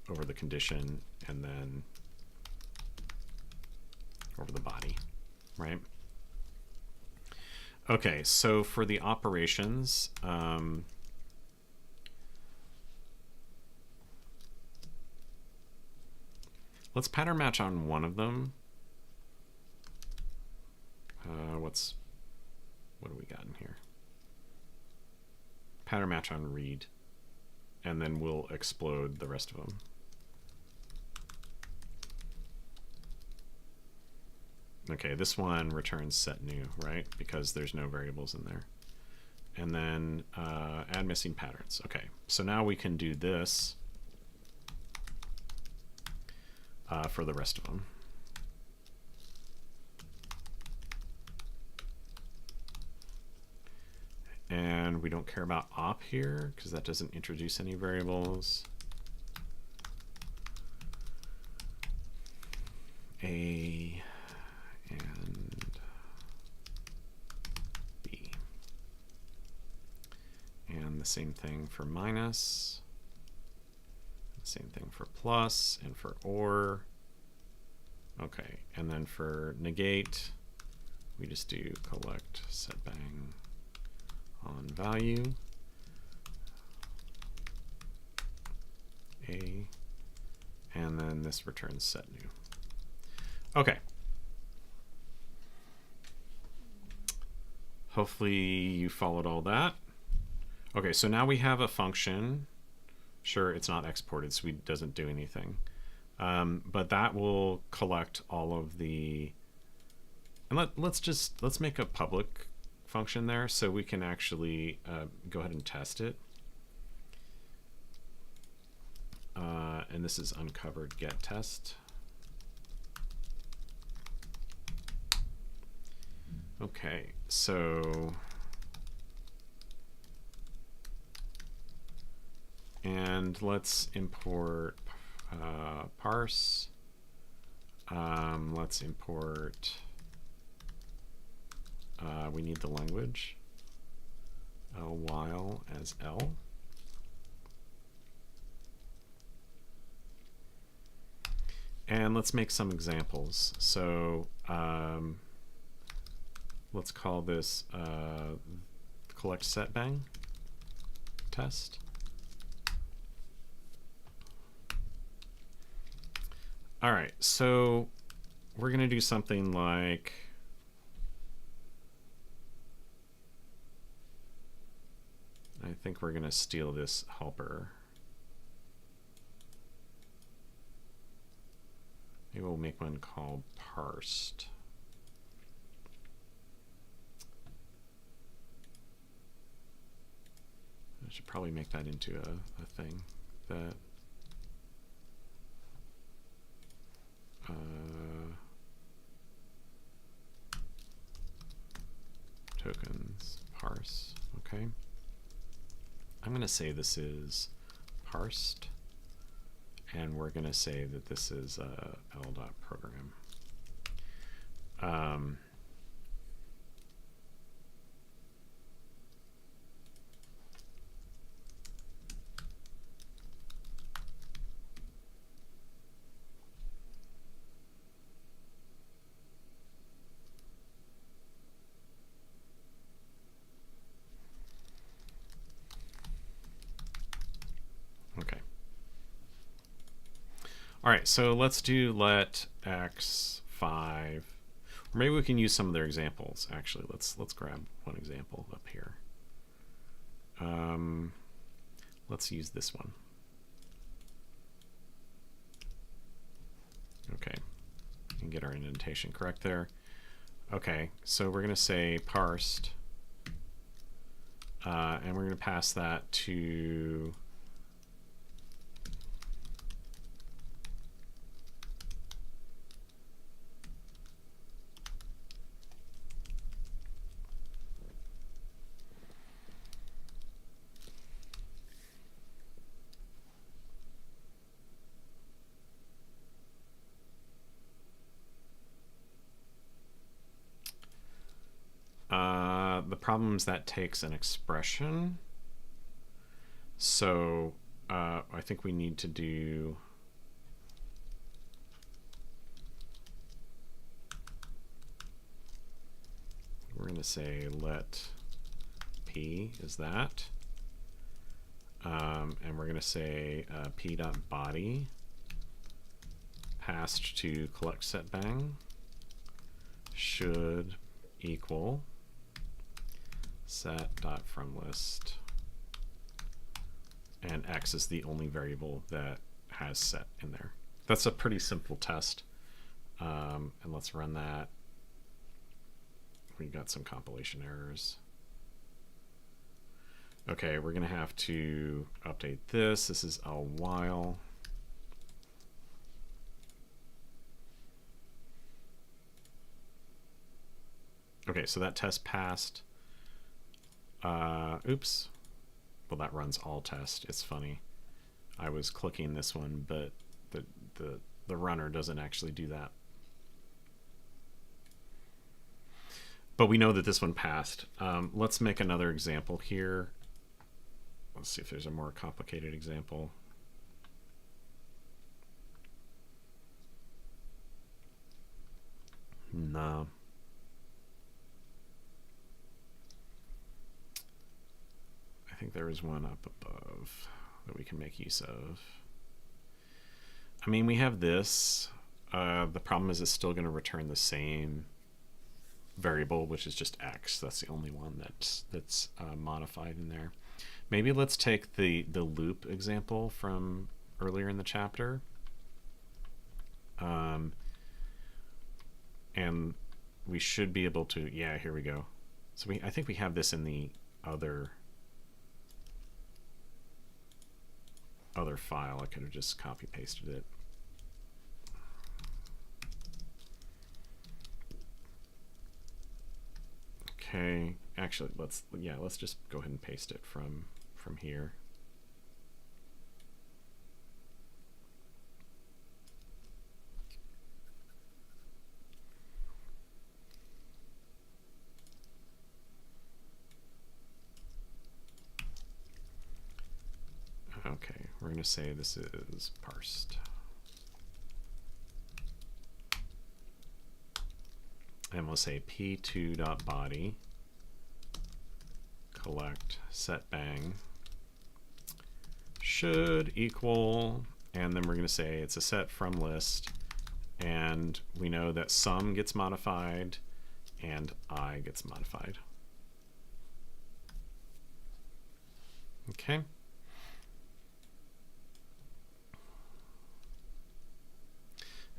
over the condition and then over the body, right? Okay, so for the operations, let's pattern match on one of them. What do we got in here? Pattern match on read, and then we'll explode the rest of them. Okay, this one returns set new, right? Because there's no variables in there. And then add missing patterns. Okay, so now we can do this for the rest of them. And we don't care about op here because that doesn't introduce any variables. A and B. And the same thing for minus. Same thing for plus and for or. Okay, and then for negate, we just do collect set bang on value A, and then this returns set new. Okay. Hopefully you followed all that. Okay, so now we have a function. Sure, it's not exported, so it doesn't do anything. But that will collect all of the, and let's make a public function there so we can actually go ahead and test it. And this is uncovered get test. Okay, so and let's import parse. Let's import, we need the language, while as L. And let's make some examples. So let's call this collect set bang test. All right, so we're going to do something like I think we're going to steal this helper. Maybe we'll make one called parsed. I should probably make that into a thing that tokens parse. Okay, I'm going to say this is parsed, and we're going to say that this is l.program. Okay. All right, so let's do let x5, or maybe we can use some of their examples. Actually, let's grab one example up here. Let's use this one. Okay, and get our indentation correct there. Okay, so we're going to say parsed, and we're going to pass that to problem is that takes an expression. So I think we need to do we're going to say let p is that, and we're going to say p.body passed to collect set bang should equal set.fromList, and x is the only variable that has set in there. That's a pretty simple test, and let's run that. We got some compilation errors. Okay, we're gonna have to update this. This is a while. Okay, so that test passed. Oops. Well, that runs all test. It's funny. I was clicking this one, but the runner doesn't actually do that. But we know that this one passed. Let's make another example here. Let's see if there's a more complicated example. No. I think there is one up above that we can make use of. I mean, we have this. The problem is it's still going to return the same variable, which is just x. That's the only one that's modified in there. Maybe let's take the loop example from earlier in the chapter, and we should be able to, yeah, here we go. So I think we have this in the other file. I could have just copy pasted it. Okay, actually let's just go ahead and paste it from here. Okay, we're going to say this is parsed. And we'll say p2.body collect set bang should equal, and then we're going to say it's a set from list, and we know that sum gets modified and I gets modified. Okay.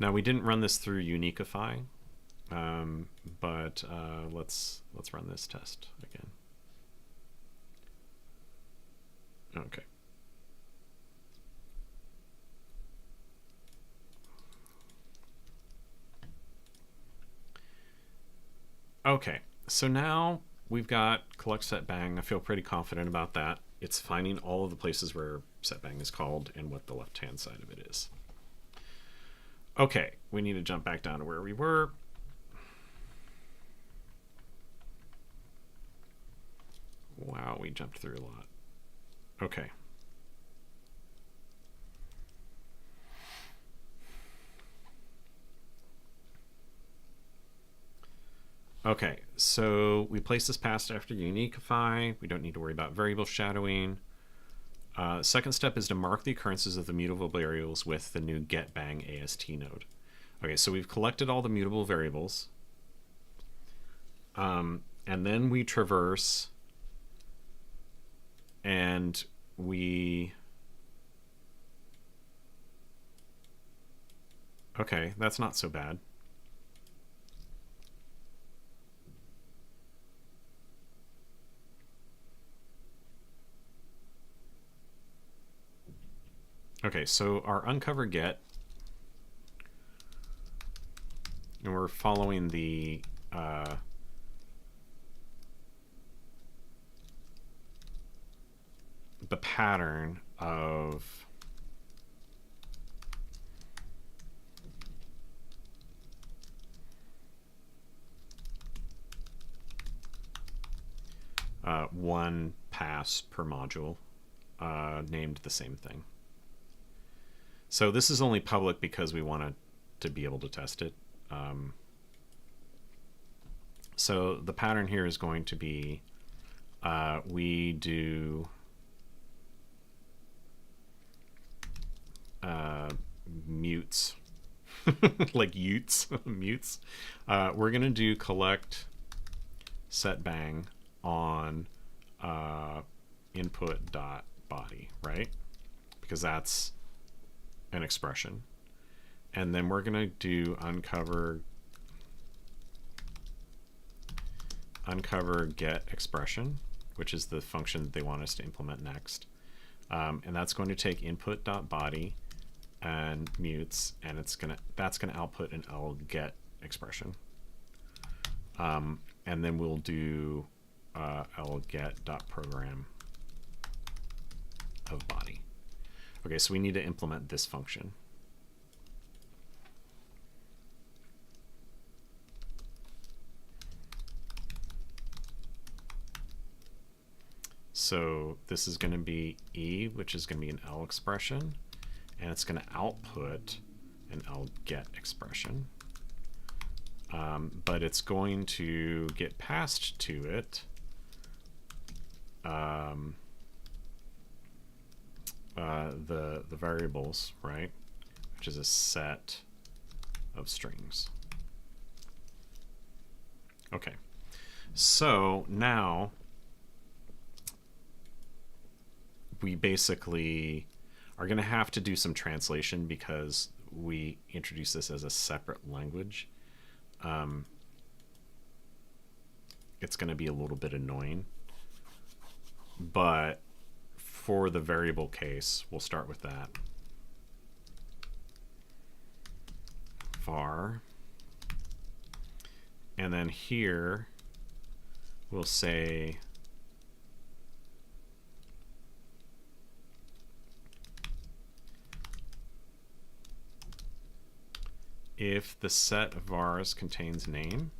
Now we didn't run this through Uniquify, but let's run this test again. Okay. Okay, so now we've got collect set bang. I feel pretty confident about that. It's finding all of the places where set bang is called and what the left-hand side of it is. Okay, we need to jump back down to where we were. Wow, we jumped through a lot. Okay. Okay, so we place this past after Uniquify. We don't need to worry about variable shadowing. Second step is to mark the occurrences of the mutable variables with the new getBang AST node. Okay, so we've collected all the mutable variables. And then we traverse and okay, that's not so bad. Okay, so our uncover get, and we're following the pattern of one pass per module named the same thing. So this is only public because we wanted to be able to test it. So the pattern here is going to be we do mutes, like utes, mutes. We're going to do collect set bang on input dot body, right? Because that's an expression. And then we're going to do uncover get expression, which is the function that they want us to implement next. And that's going to take input.body and mutes, and that's gonna output an lget expression. And then we'll do lget.program of body. Okay, so we need to implement this function. So this is going to be E, which is going to be an L expression, and it's going to output an lget expression. But it's going to get passed to it the variables, right? Which is a set of strings. Okay, so now we basically are going to have to do some translation because we introduce this as a separate language. It's going to be a little bit annoying, but for the variable case, we'll start with that. Var. And then here we'll say if the set of vars contains name,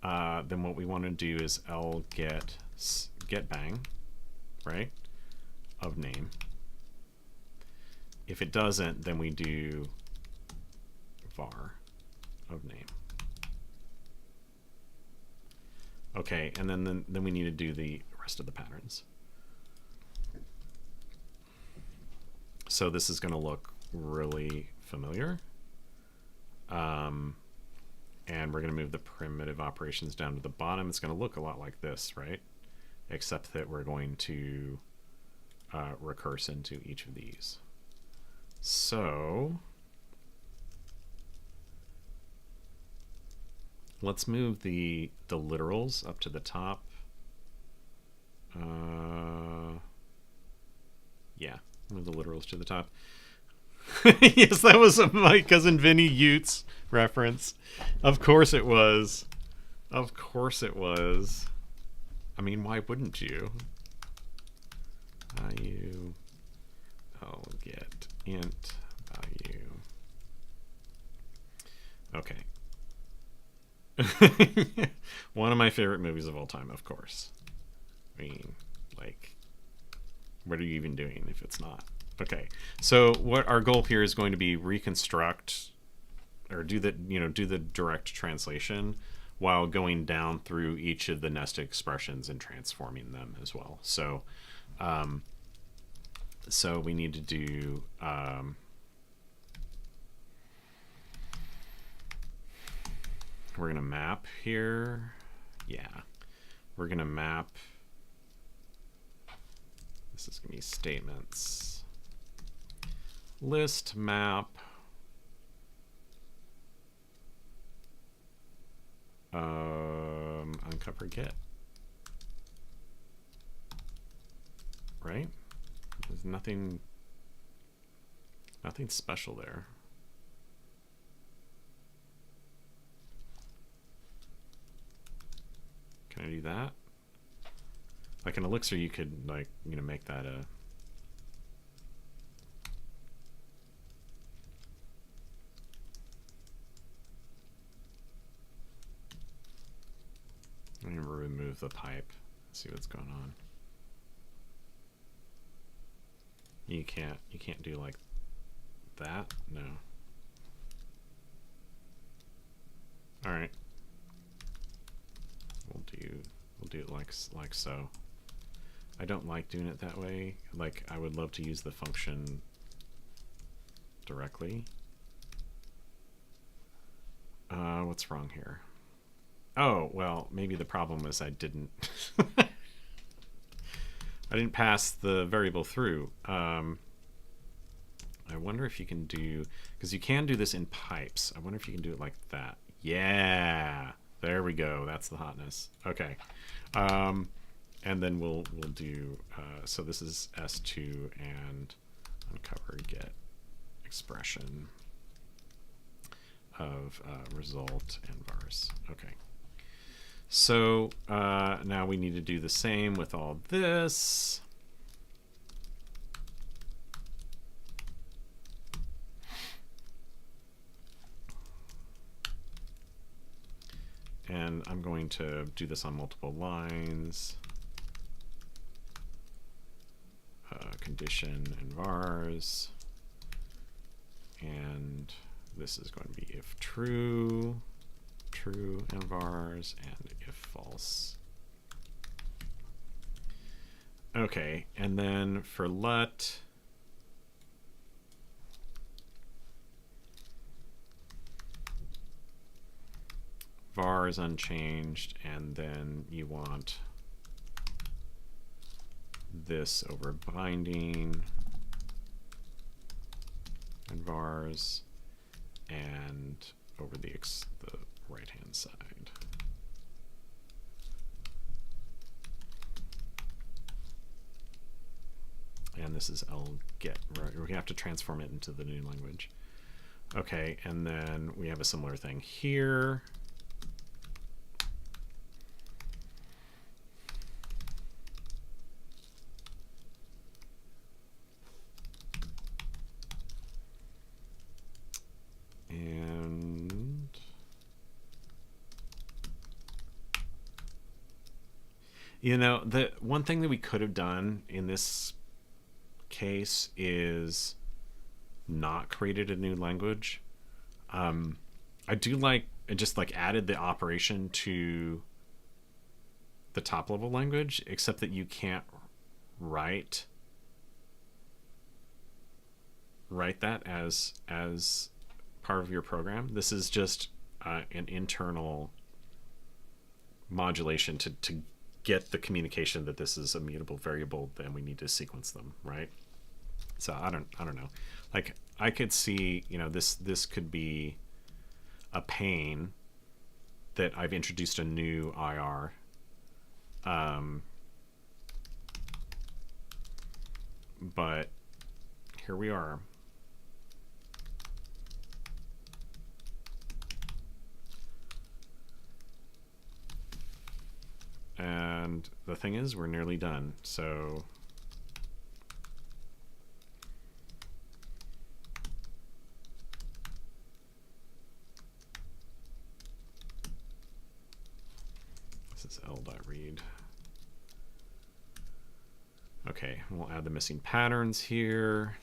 then what we want to do is get bang, right, of name. If it doesn't, then we do var of name. Okay, and then we need to do the rest of the patterns. So this is going to look really familiar. And we're going to move the primitive operations down to the bottom. It's going to look a lot like this, right? Except that we're going to recurse into each of these. So let's move the literals up to the top. Yeah, move the literals to the top. Yes, that was my cousin Vinny Utes reference. Of course it was. Of course it was. I mean, why wouldn't you? Value. I'll get int value. Okay. One of my favorite movies of all time, of course. I mean, like, what are you even doing if it's not? Okay, so what our goal here is going to be reconstruct or do the direct translation while going down through each of the nested expressions and transforming them as well. So so we need to do we're gonna map here. Yeah, we're gonna map. This is gonna be statements. List map uncover get, right? There's nothing special there. Can I do that? Like an Elixir, you could make that a Let me remove the pipe. See what's going on. You can't do like that? No. Alright. We'll do it like so. I don't like doing it that way. Like, I would love to use the function directly. What's wrong here? Oh, well, maybe the problem was I didn't I didn't pass the variable through. I wonder if you can do, because you can do this in pipes. I wonder if you can do it like that. Yeah, there we go. That's the hotness. Okay. And then we'll do, so this is S2 and uncover get expression of result and vars. Okay. So now we need to do the same with all this. And I'm going to do this on multiple lines. Condition and vars. And this is going to be if true, true and vars, and if false. Okay, and then for let, var is unchanged, and then you want this over binding and vars and over the right hand side. And this is lget, right? We have to transform it into the new language. Okay, and then we have a similar thing here. And you know, the one thing that we could have done in this case is not created a new language. I do like, just like added the operation to the top level language, except that you can't write that as part of your program. This is just an internal modulation to get the communication that this is a mutable variable, then we need to sequence them, right? So I don't know. Like, I could see, you know, this could be a pain that I've introduced a new IR. But here we are. And the thing is, we're nearly done. So this is l.read. Okay, we'll add the missing patterns here.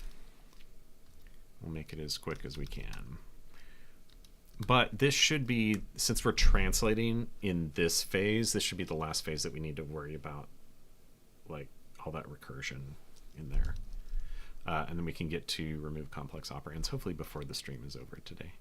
We'll make it as quick as we can. But this should be, since we're translating in this phase, this should be the last phase that we need to worry about, like all that recursion in there. And then we can get to remove complex operands, hopefully before the stream is over today.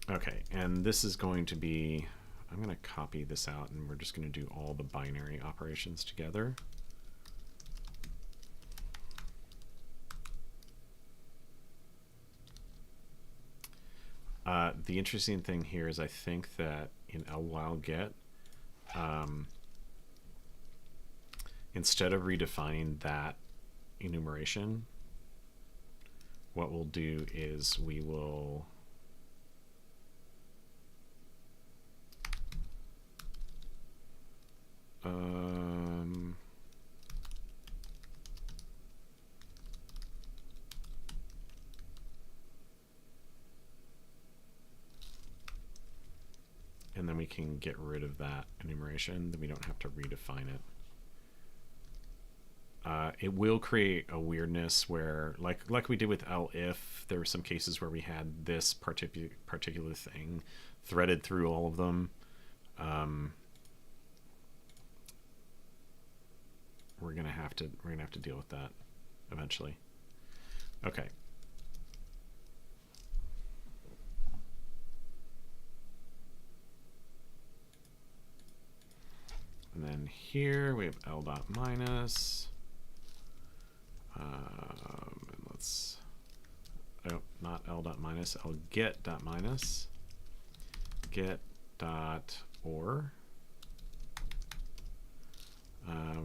Okay, and this is going to be, I'm going to copy this out and we're just going to do all the binary operations together. The interesting thing here is I think that in l-while-get, instead of redefining that enumeration, what we'll do is we will we can get rid of that enumeration. Then we don't have to redefine it. It will create a weirdness where, like we did with elif, there were some cases where we had this particular thing threaded through all of them. We're gonna have to deal with that eventually. Okay. And then here we have L dot minus. And let's, oh, not L dot minus, I'll get dot minus. Get dot or.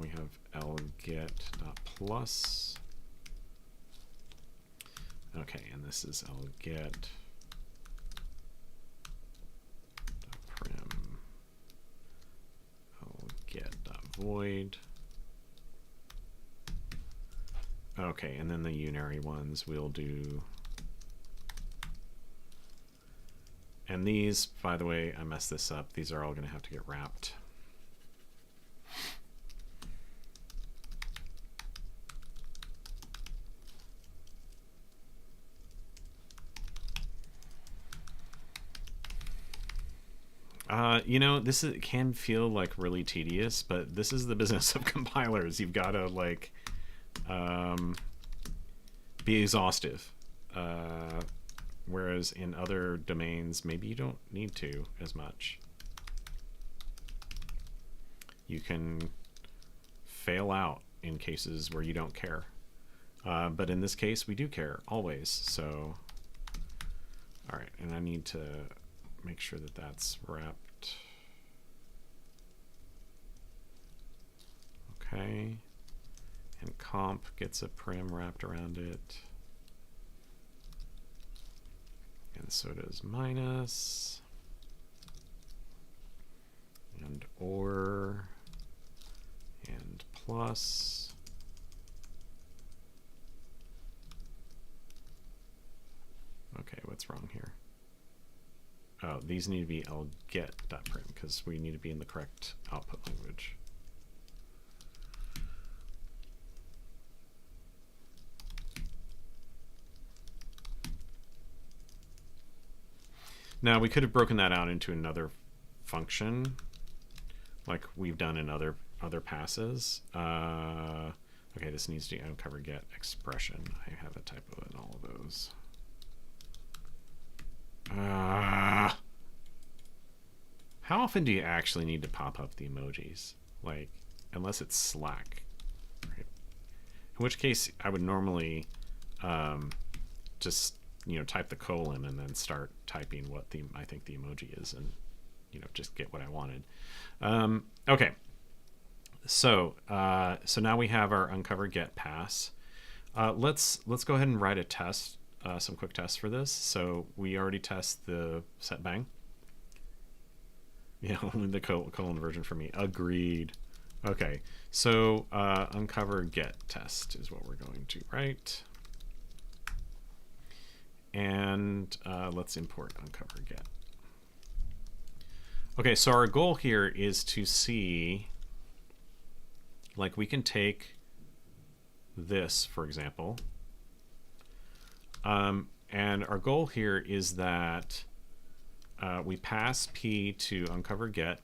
We have L get dot plus. Okay, and this is L get dot prim. L get dot void. Okay, and then the unary ones we'll do. And these, by the way, I messed this up. These are all going to have to get wrapped. You know, can feel like really tedious, but this is the business of compilers. You've got to like be exhaustive. Whereas in other domains, maybe you don't need to as much. You can fail out in cases where you don't care. But in this case, we do care always. So, all right, and I need to make sure that that's wrapped. Okay, and comp gets a prim wrapped around it. And so does minus. And or. And plus. Okay, what's wrong here? Oh, these need to be lget.prim because we need to be in the correct output language. Now we could have broken that out into another function, like we've done in other passes. Okay, this needs to uncover get expression. I have a typo in all of those. How often do you actually need to pop up the emojis? Like, unless it's Slack, right? In which case, I would normally just type the colon and then start typing what I think the emoji is, and just get what I wanted. Okay, so now we have our uncover get pass. Let's go ahead and write a test. Some quick tests for this. So we already test the set bang. Yeah, only the colon version for me. Agreed. Okay, so uncover get test is what we're going to write. And let's import uncover get. Okay, so our goal here is to see, like, we can take this, for example. And our goal here is that we pass P to uncover get.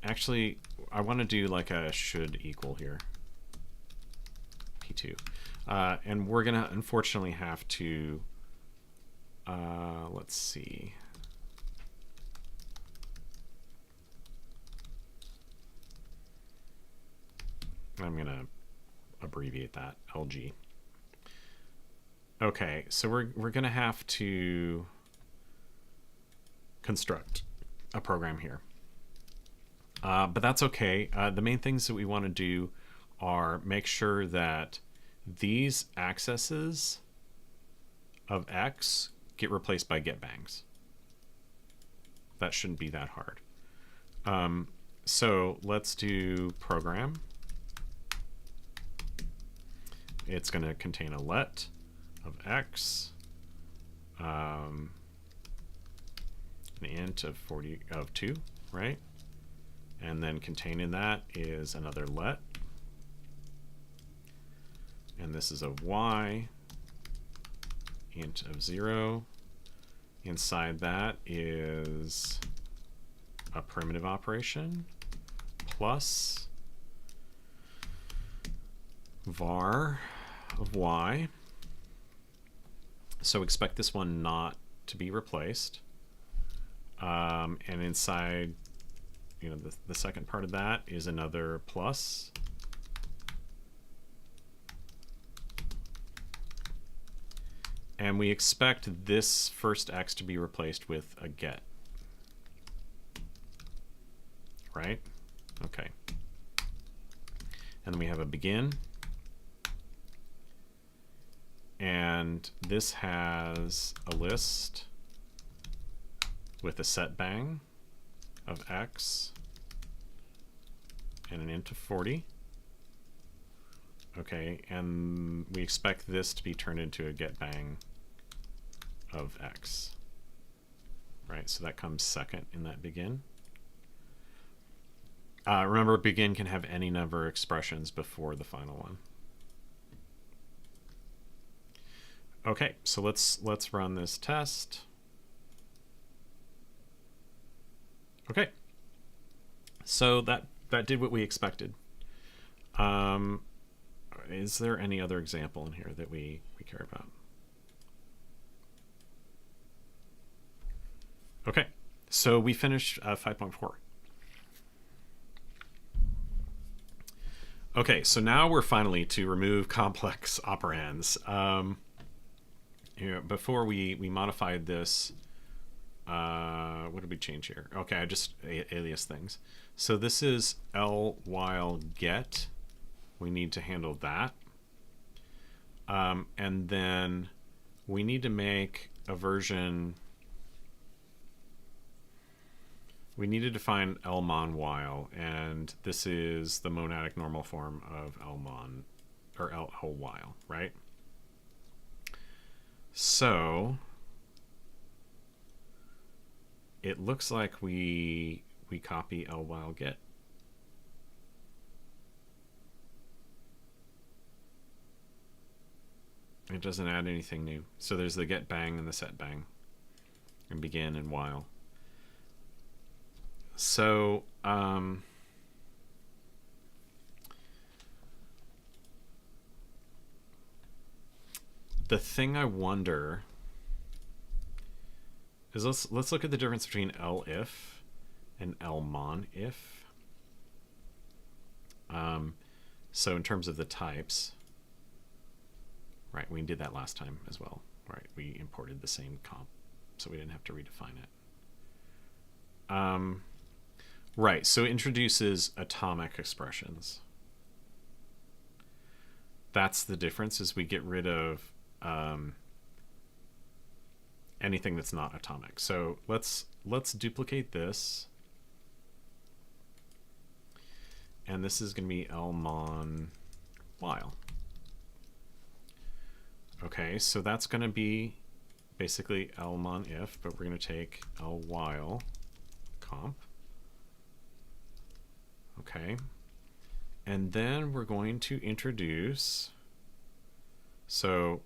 Actually, I want to do like a should equal here. P2. And we're going to unfortunately have to, let's see. I'm going to abbreviate that, LG. Okay, so we're going to have to construct a program here. But that's okay. The main things that we want to do are make sure that these accesses of X get replaced by get bangs. That shouldn't be that hard. So let's do program. it's going to contain a let of x, an int of 2, right? And then contained in that is another let, and this is a y, int of 0. Inside that is a primitive operation plus var of y. So expect this one not to be replaced. And inside, the second part of that is another plus. And we expect this first x to be replaced with a get. Right? Okay. And then we have a begin. And this has a list with a set bang of x and an int of 40. Okay, and we expect this to be turned into a get bang of x. Right, so that comes second in that begin. Remember, begin can have any number of expressions before the final one. Okay, so let's run this test. Okay, so that did what we expected. Is there any other example in here that we care about? Okay, so we finished 5.4. Okay, so now we're finally to remove complex operands. Before we modified this, what did we change here? Okay, I just alias things. So this is L while get. We need to handle that. And then we need to make a version. We need to define Lmon while, and this is the monadic normal form of Lmon, or L whole while, right? So it looks like we copy L while get. It doesn't add anything new. So there's the get bang and the set bang, and begin and while. So the thing I wonder is let's look at the difference between elif and Lmon if. So in terms of the types, right, we did that last time as well, right? We imported the same comp, so we didn't have to redefine it. Right, so it introduces atomic expressions. That's the difference, is we get rid of anything that's not atomic. So let's duplicate this. And this is going to be Lmon while. Okay, so that's going to be basically Lmon if, but we're going to take L while comp. Okay, and then we're going to introduce, so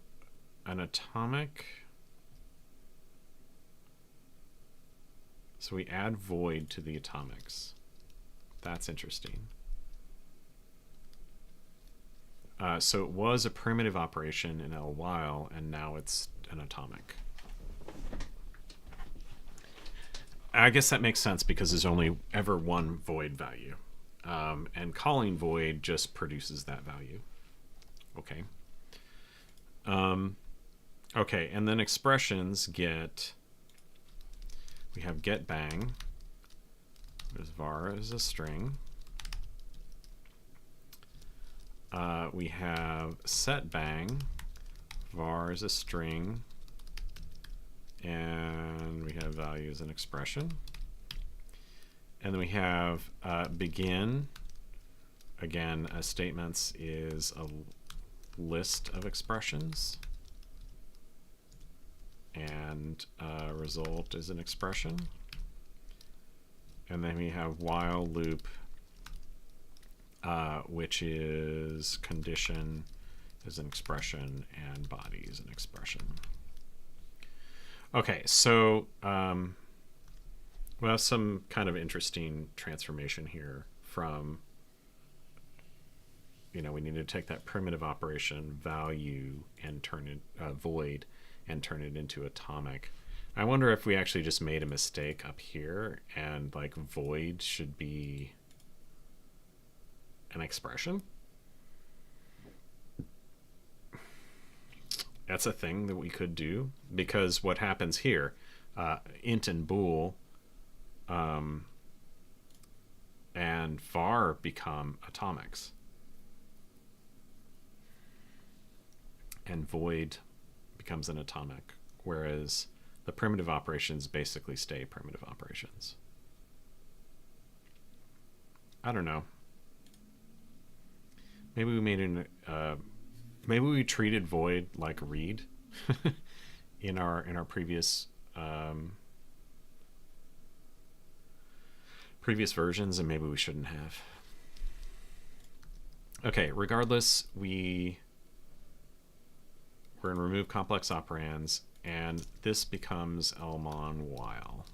an atomic, so we add void to the atomics. That's interesting. So it was a primitive operation in L while, and now it's an atomic. I guess that makes sense because there's only ever one void value. And calling void just produces that value. Okay. Okay, and then expressions get, we have get bang, there's var as a string. We have set bang, var as a string, and we have value as an expression. And then we have begin, again, as statements is list of expressions, and result is an expression. And then we have while loop, which is condition is an expression and body is an expression. Okay, so we have some kind of interesting transformation here from, we need to take that primitive operation value and turn it void and turn it into atomic. I wonder if we actually just made a mistake up here and like void should be an expression. That's a thing that we could do, because what happens here, int and bool and var become atomics, and void becomes an atomic, whereas the primitive operations basically stay primitive operations. I don't know. Maybe we made maybe we treated void like read in our previous versions, and maybe we shouldn't have. Okay, regardless, we're going to remove complex operands, and this becomes elmon while.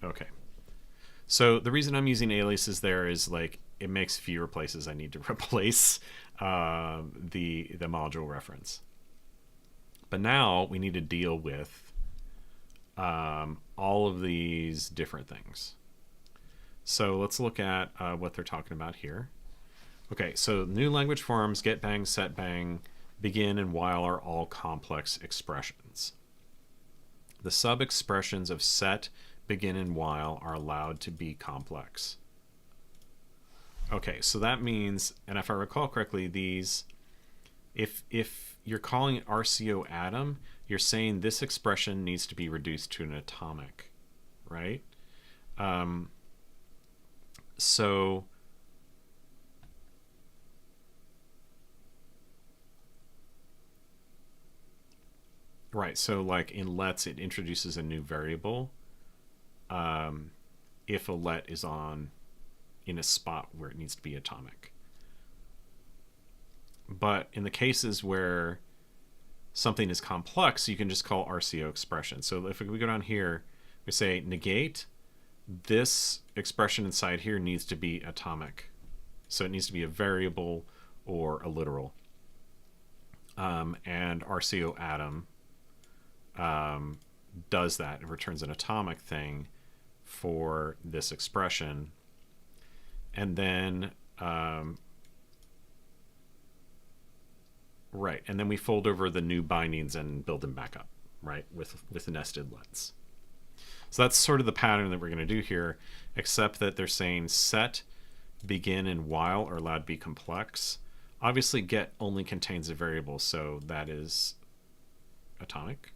Okay. So the reason I'm using aliases there is like it makes fewer places I need to replace the module reference. But now we need to deal with all of these different things. So let's look at what they're talking about here. Okay, so new language forms, get bang, set bang, begin, and while are all complex expressions. The sub-expressions of set, begin, and while are allowed to be complex. Okay, so that means, and if I recall correctly, these, if you're calling it RCO atom, you're saying this expression needs to be reduced to an atomic, right? So right, so like in lets, it introduces a new variable if a let is in a spot where it needs to be atomic. But in the cases where something is complex, you can just call RCO expression. So if we go down here, we say negate, this expression inside here needs to be atomic. So it needs to be a variable or a literal. And RCO atom does that. It returns an atomic thing for this expression. And then right, and then we fold over the new bindings and build them back up, right, with nested lets. So that's sort of the pattern that we're going to do here, except that they're saying set, begin, and while are allowed to be complex. Obviously, get only contains a variable, so that is atomic.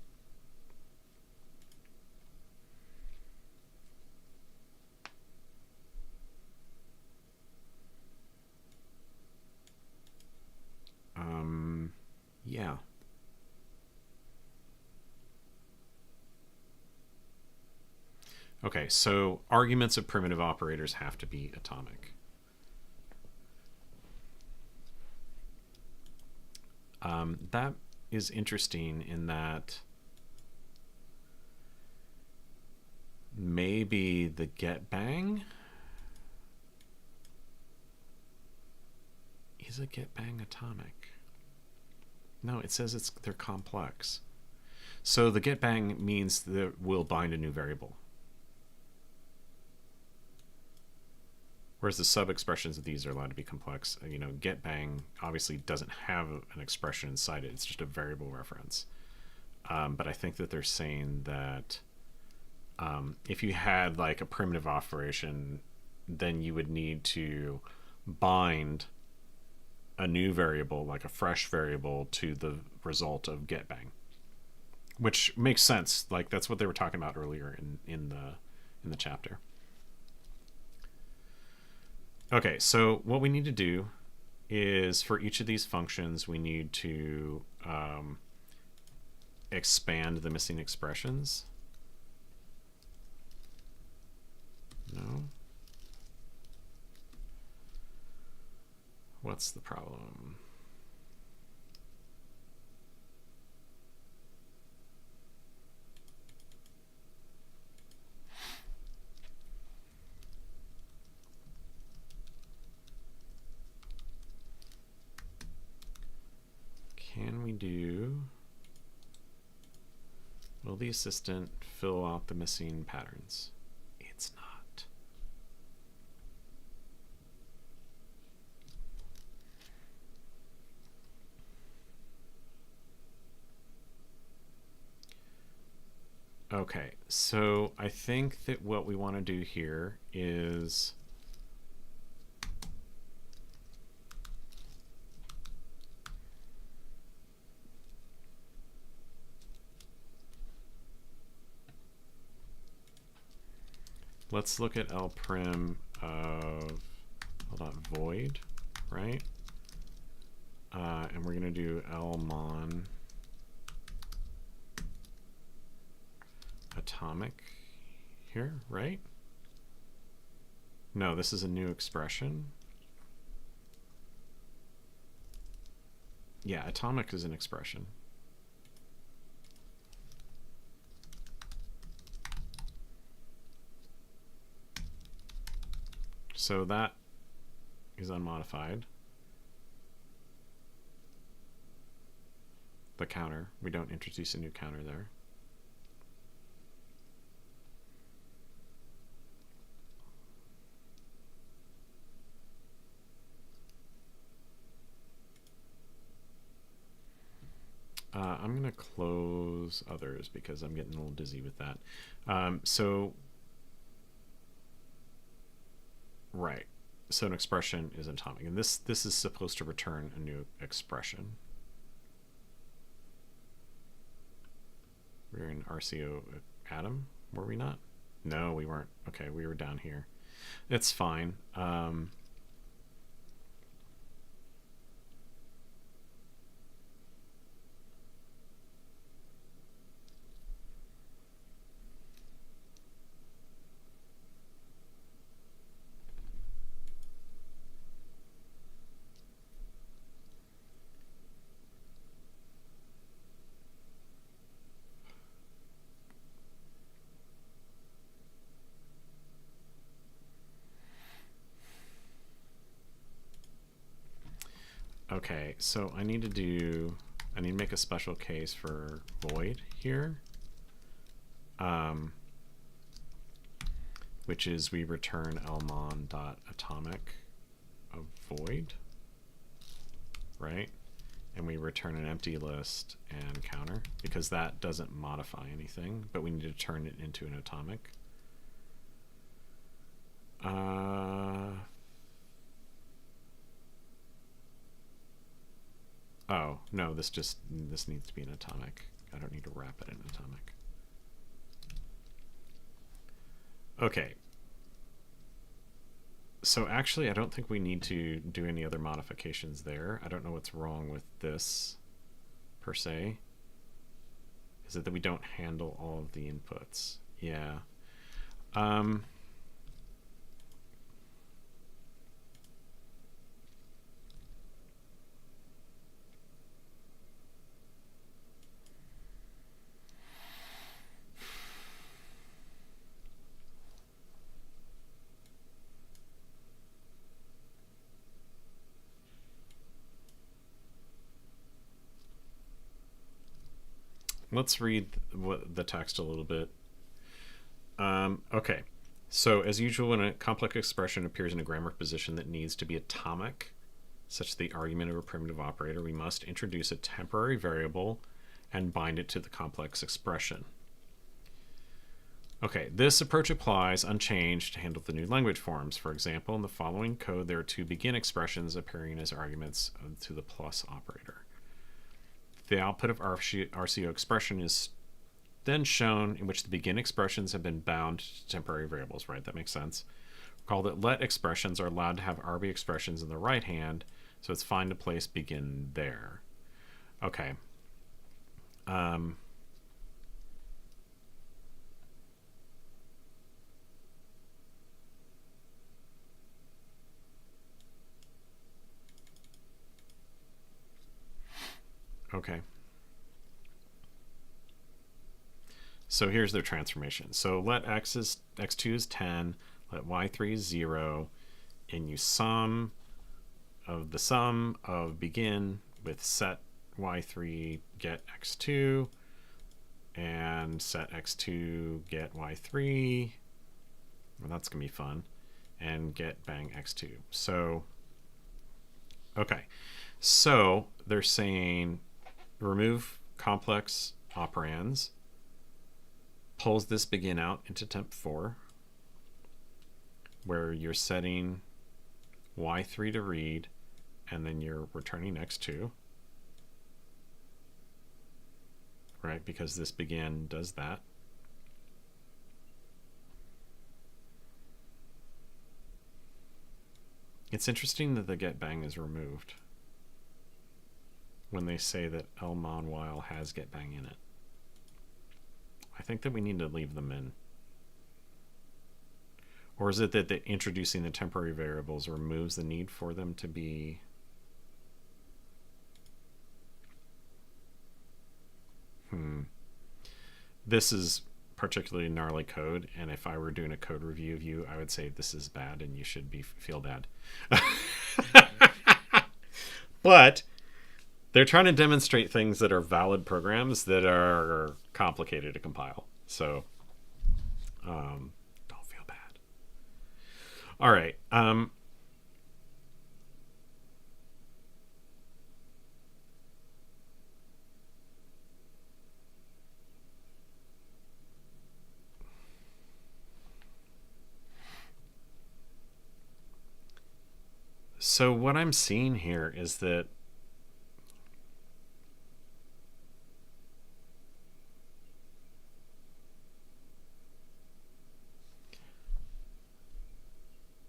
Yeah. Okay, so arguments of primitive operators have to be atomic. That is interesting in that maybe the get bang is a get bang atomic. No, it says they're complex. So the get bang means that we'll bind a new variable. Whereas the sub-expressions of these are allowed to be complex. Get bang obviously doesn't have an expression inside it. It's just a variable reference. But I think that they're saying that if you had like a primitive operation, then you would need to bind a new variable, like a fresh variable, to the result of get bang, which makes sense. Like that's what they were talking about earlier in the chapter. Okay, so what we need to do is for each of these functions, we need to expand the missing expressions. No. What's the problem? Can we do, will the assistant fill out the missing patterns? It's not. Okay, so I think that what we want to do here is let's look at L-prim of void, right? And we're going to do Lmon atomic here, right? No, this is a new expression. Yeah, atomic is an expression. So that is unmodified. The counter, we don't introduce a new counter there. I'm going to close others because I'm getting a little dizzy with that. Right. So an expression is atomic, and this is supposed to return a new expression. We're in RCO atom, were we not? No, we weren't. Okay, we were down here. It's fine. Okay, so I need to make a special case for void here, which is we return lmon.atomic of void, right? And we return an empty list and counter because that doesn't modify anything, but we need to turn it into an atomic. Oh, no, this needs to be an atomic. I don't need to wrap it in atomic. Okay. So actually, I don't think we need to do any other modifications there. I don't know what's wrong with this, per se. Is it that we don't handle all of the inputs? Yeah. Let's read the text a little bit. Okay, so as usual, when a complex expression appears in a grammar position that needs to be atomic, such as the argument of a primitive operator, we must introduce a temporary variable and bind it to the complex expression. Okay, this approach applies unchanged to handle the new language forms. For example, in the following code, there are two begin expressions appearing as arguments to the plus operator. The output of RCO expression is then shown in which the begin expressions have been bound to temporary variables, right? That makes sense. Recall that let expressions are allowed to have RB expressions in the right hand, So it's find a place, begin there. Okay. Okay. So here's their transformation. So let x2 is 10, let y3 is 0, and you sum of the sum of begin with set y3 get x2 and set x2 get y3. Well, that's going to be fun. And get bang x2. So, okay. So they're saying remove complex operands, pulls this begin out into temp4, where you're setting y3 to read, and then you're returning x2, right? Because this begin does that. It's interesting that the get bang is removed when they say that lmon while has get bang in it. I think that we need to leave them in. Or is it that introducing the temporary variables removes the need for them to be... This is particularly gnarly code, and if I were doing a code review of you, I would say this is bad and you should feel bad. But they're trying to demonstrate things that are valid programs that are complicated to compile. So don't feel bad. All right. So what I'm seeing here is that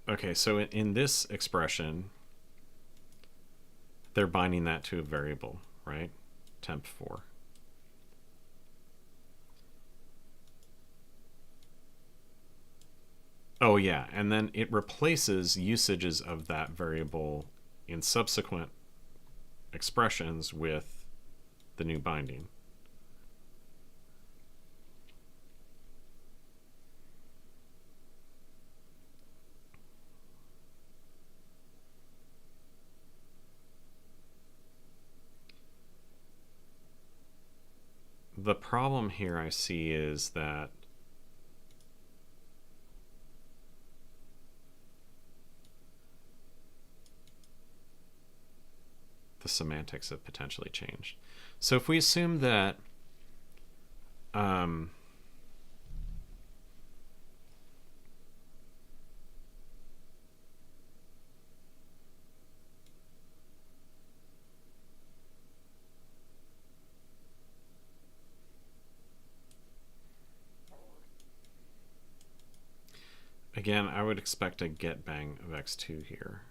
okay, so in this expression, they're binding that to a variable, right? Temp4. Oh yeah, and then it replaces usages of that variable in subsequent expressions with the new binding. The problem here I see is that the semantics have potentially changed. So if we assume that again, I would expect a get bang of x2 here.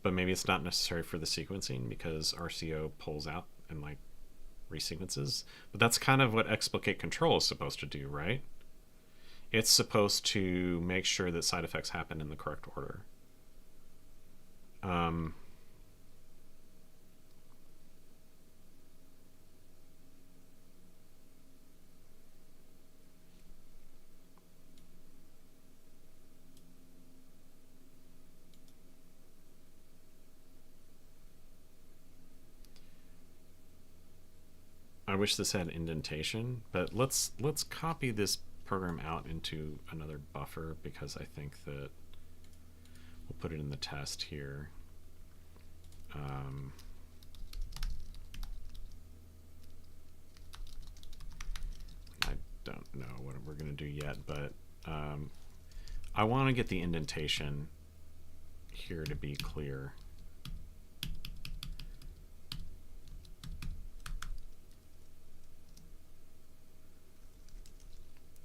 But maybe it's not necessary for the sequencing because RCO pulls out and like resequences. But that's kind of what explicate control is supposed to do, right? It's supposed to make sure that side effects happen in the correct order. I wish this had indentation, but let's copy this program out into another buffer because I think that we'll put it in the test here. I don't know what we're going to do yet, but I want to get the indentation here to be clear.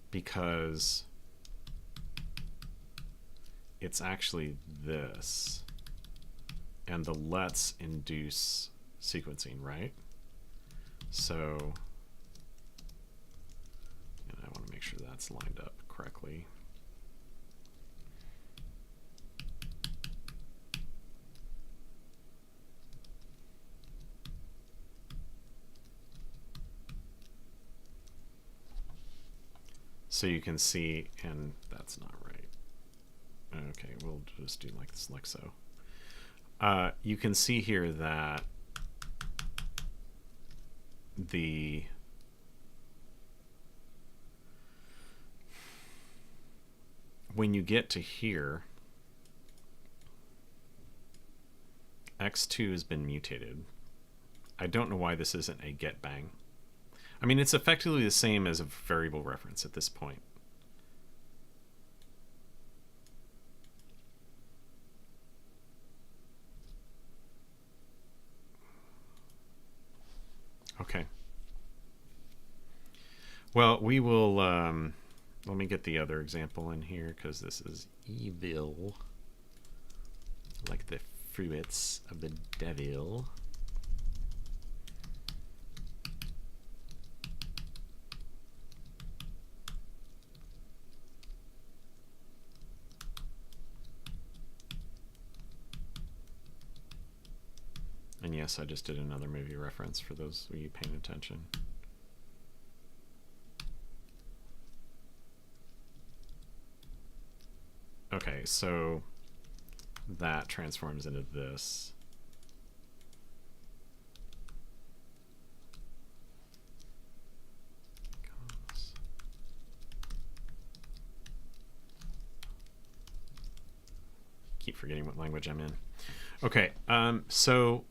Because it's actually this. and the let's induce sequencing, right? So, and I want to make sure that's lined up correctly. So you can see, and that's not right. Okay, we'll just do like so. You can see here that when you get to here, x2 has been mutated. I don't know why this isn't a get bang. I mean, it's effectively the same as a variable reference at this point. Okay. Well, we will, let me get the other example in here, because this is evil. Like the fruits of the devil. And yes, I just did another movie reference for those of you paying attention. Okay, so that transforms into this. Keep forgetting what language I'm in. Okay, so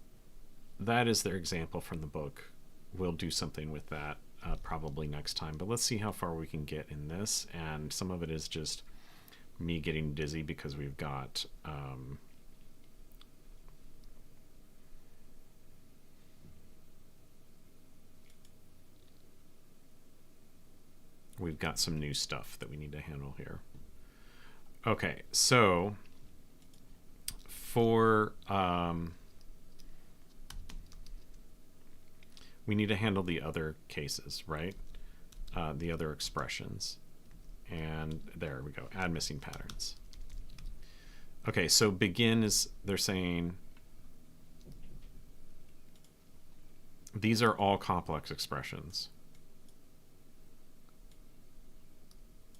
that is their example from the book. We'll do something with that probably next time, but let's see how far we can get in this. And some of it is just me getting dizzy because we've got some new stuff that we need to handle here. Okay, so for we need to handle the other cases, right? The other expressions. And there we go, add missing patterns. Okay, so begin is, they're saying these are all complex expressions.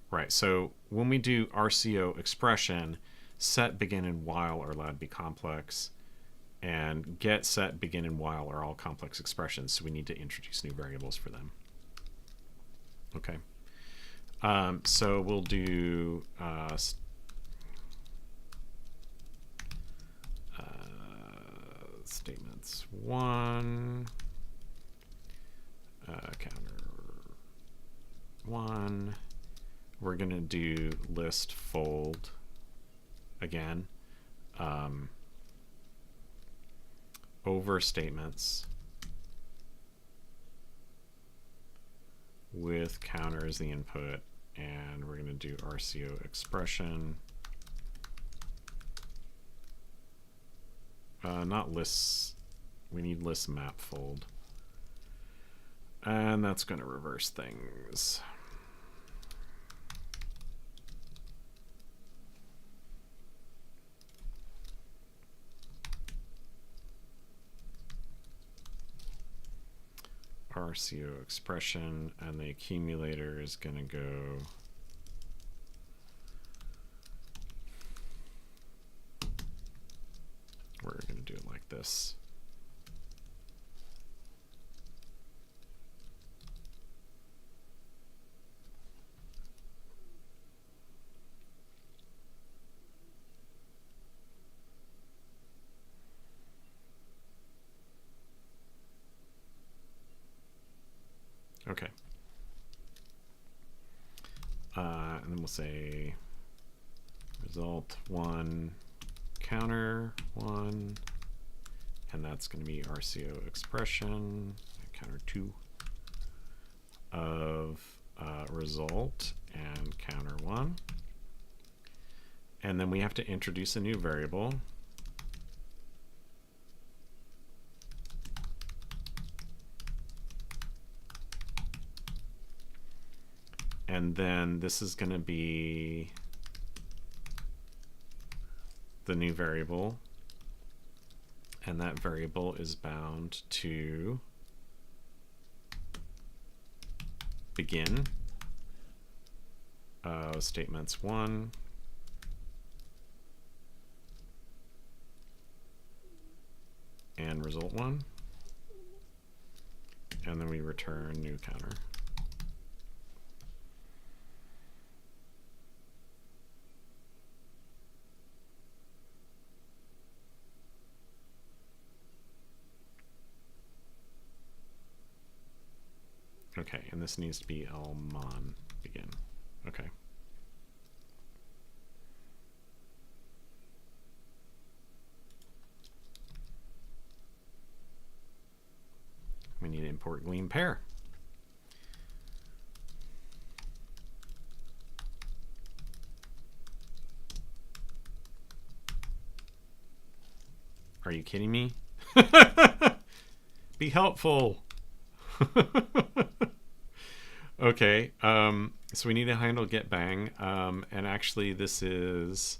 Right, so when we do RCO expression, set, begin, and while are allowed to be complex, and get, set, begin, and while are all complex expressions, so we need to introduce new variables for them. Okay. So we'll do statements 1, counter 1. We're going to do list fold again. Over statements with counter as the input, and we're going to do RCO expression. Not lists, we need list map fold. And that's going to reverse things. RCO expression, and the accumulator is going to go we're going to do it like this. Okay. And then we'll say result 1, counter 1, and that's going to be RCO expression, counter 2 of result and counter 1. And then we have to introduce a new variable. And then this is going to be the new variable. And that variable is bound to begin statements 1 and result 1. And then we return new counter. Okay, and this needs to be Elmon begin. Okay. We need to import Gleam pair. Are you kidding me? Be helpful. Okay, so we need to handle get bang, and actually this is,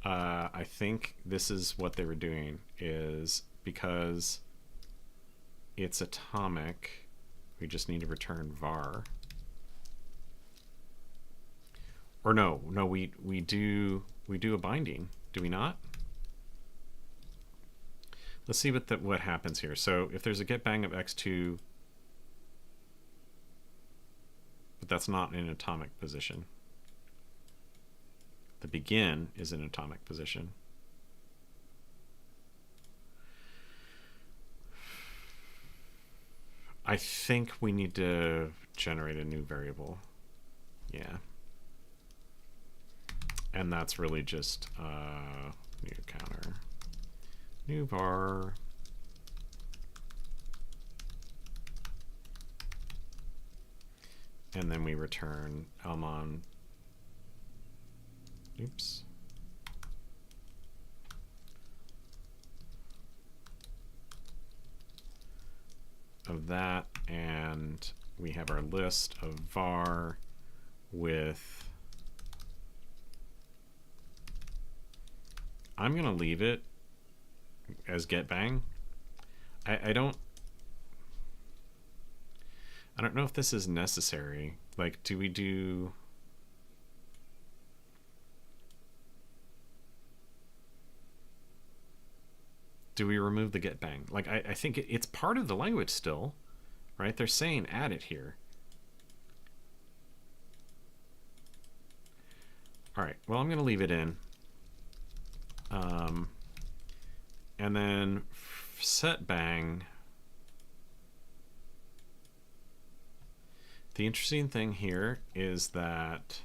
I think this is what they were doing, is because it's atomic, we just need to return var. Or no, we do a binding, do we not? Let's see what happens here. So if there's a get bang of x2, but that's not in atomic position. The begin is in atomic position. I think we need to generate a new variable. Yeah. And that's really just new counter. New var. And then we return Elmon. Oops. Of that, and we have our list of var with, I'm gonna leave it as get bang. I don't know if this is necessary. Like, do we remove the get bang? Like, I think it's part of the language still, right? They're saying add it here. All right, well, I'm gonna leave it in. And then set bang. The interesting thing here is that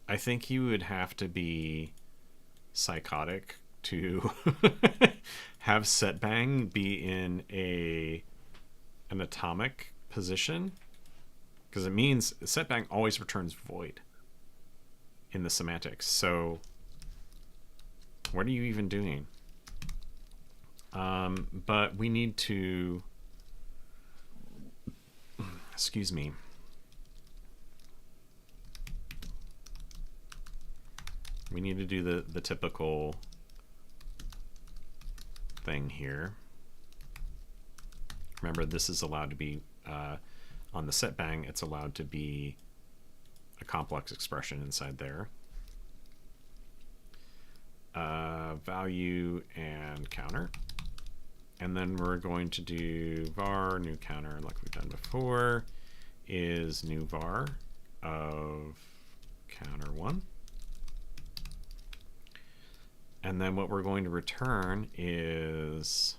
I think you would have to be psychotic to have set bang be in an atomic position, because it means set bang always returns void in the semantics. So what are you even doing? But we need to, excuse me. We need to do the typical thing here. Remember, this is allowed to be, on the set bang, it's allowed to be a complex expression inside there. Value and counter. And then we're going to do var new counter, like we've done before, is new var of counter 1. And then what we're going to return is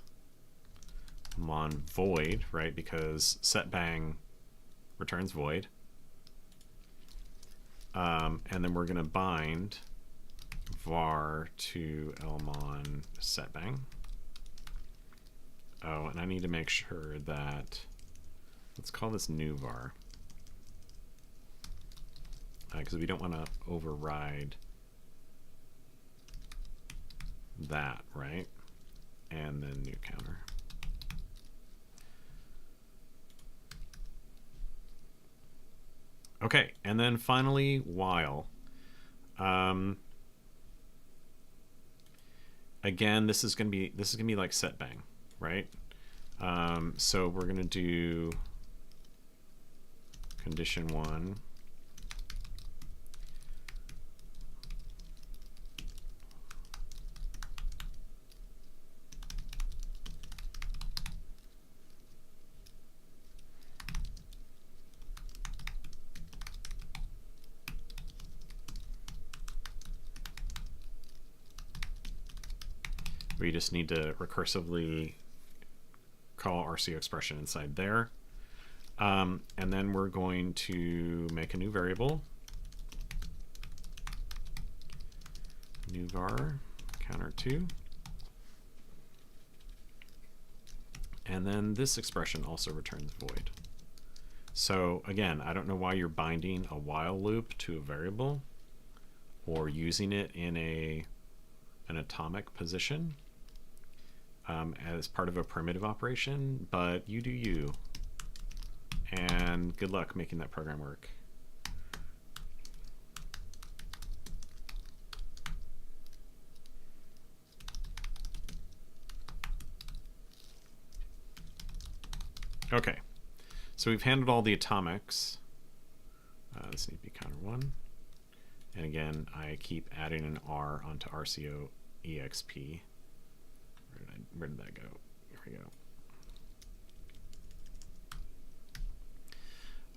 mon void, right? Because set bang returns void. And then we're going to bind var to Elmon set bang. Oh, and I need to make sure that, let's call this new var, because we don't want to override that, right? And then new counter. Okay, and then finally while. Again, this is gonna be like set bang, right? So we're gonna do condition 1. We just need to recursively call RCO expression inside there. And then we're going to make a new variable, new var counter 2. And then this expression also returns void. So again, I don't know why you're binding a while loop to a variable or using it in an atomic position as part of a primitive operation, but you do you. And good luck making that program work. Okay, so we've handled all the atomics. This needs to be counter 1. And again, I keep adding an R onto RCO EXP. Where did that go? Here we go.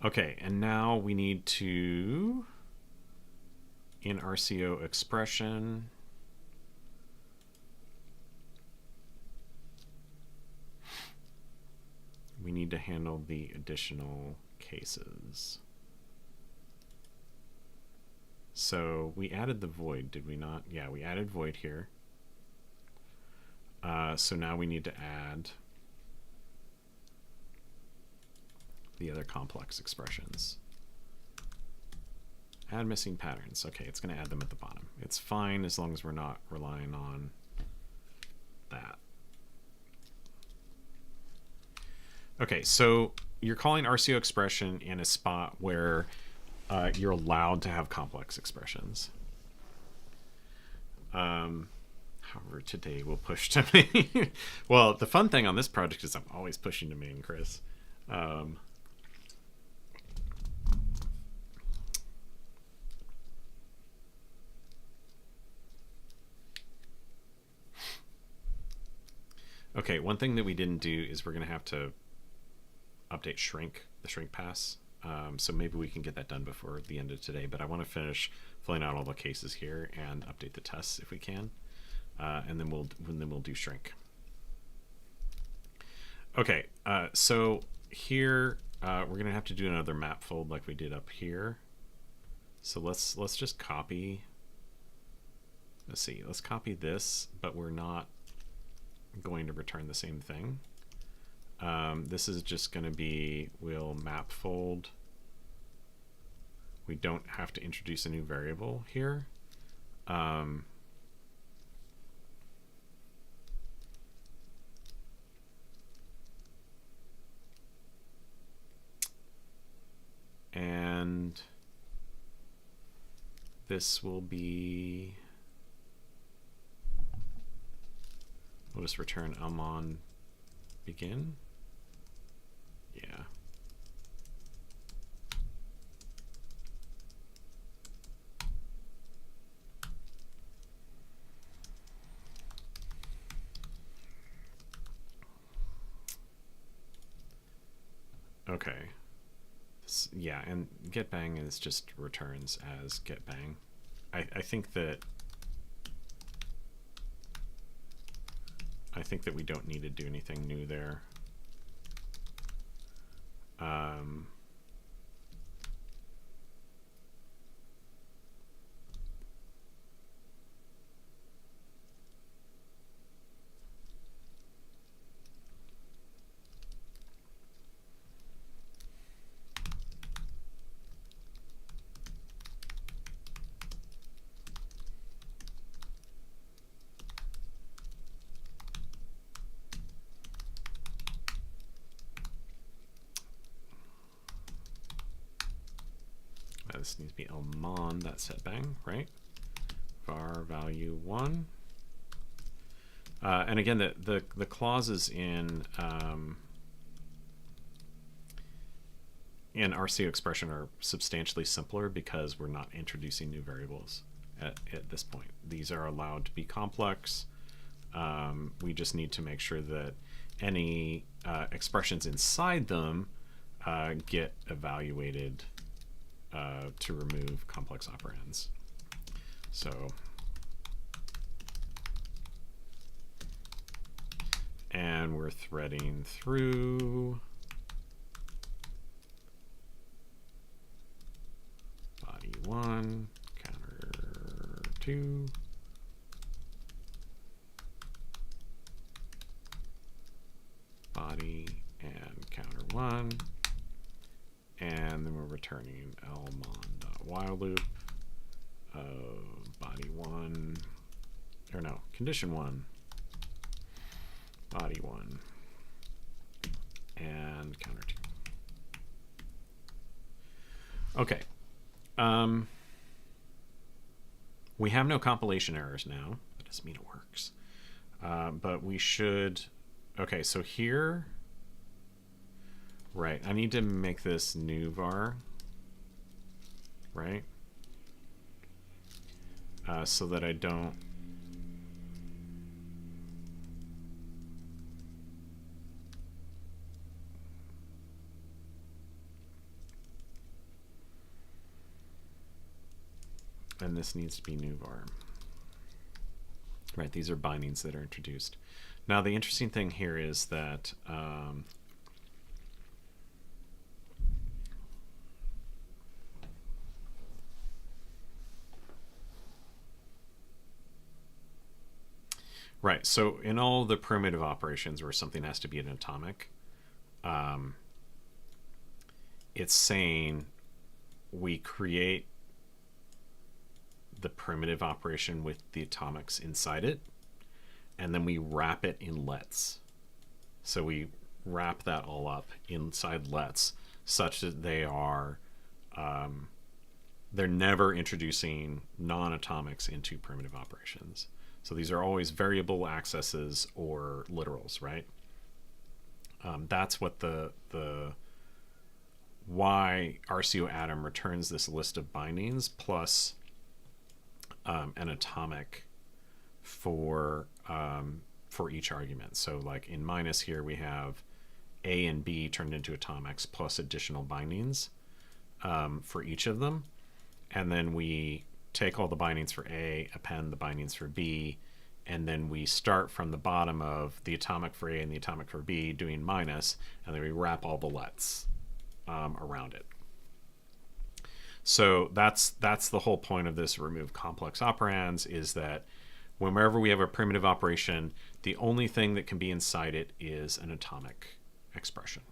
Okay, and now we need to, in RCO expression, we need to handle the additional cases. So we added the void, did we not? Yeah, we added void here. So now we need to add the other complex expressions. Add missing patterns. Okay, it's going to add them at the bottom. It's fine as long as we're not relying on that. Okay, so you're calling RCO expression in a spot where you're allowed to have complex expressions. However, today we'll push to main. Well, the fun thing on this project is I'm always pushing to main, Chris. Okay, one thing that we didn't do is we're going to have to update the shrink pass. So maybe we can get that done before the end of today, but I want to finish filling out all the cases here and update the tests if we can. And then we'll do shrink. Okay, so here we're gonna have to do another map fold like we did up here. So let's just copy. Let's copy this, but we're not going to return the same thing. This is just going to be, we'll map fold. We don't have to introduce a new variable here. And this will be, we'll just return on begin. Yeah. Okay. Yeah, and getBang is just returns as getBang. I think that we don't need to do anything new there. this needs to be elmon.setBang, right? Var value 1. And again, the clauses in RCO expression are substantially simpler because we're not introducing new variables at this point. These are allowed to be complex. We just need to make sure that any expressions inside them get evaluated to remove complex operands. So and we're threading through body 1, counter 2, body and counter 1, and then we're returning lmon.while loop of body 1, or no, condition 1, body 1, and counter 2. Okay. We have no compilation errors now. That doesn't mean it works. But we should... Okay, so here... Right, I need to make this new var. Right? So that I don't... And this needs to be new var. Right, these are bindings that are introduced. Now the interesting thing here is that right, so in all the primitive operations where something has to be an atomic, it's saying we create the primitive operation with the atomics inside it, and then we wrap it in lets. So we wrap that all up inside lets such that they are they're never introducing non-atomics into primitive operations. So these are always variable accesses or literals, right? That's what the why RCO atom returns this list of bindings plus an atomic for each argument. So like in minus here we have A and B turned into atomics plus additional bindings for each of them, and then we take all the bindings for A, append the bindings for B, and then we start from the bottom of the atomic for A and the atomic for B doing minus, and then we wrap all the lets around it. So that's the whole point of this remove complex operands, is that whenever we have a primitive operation, the only thing that can be inside it is an atomic expression.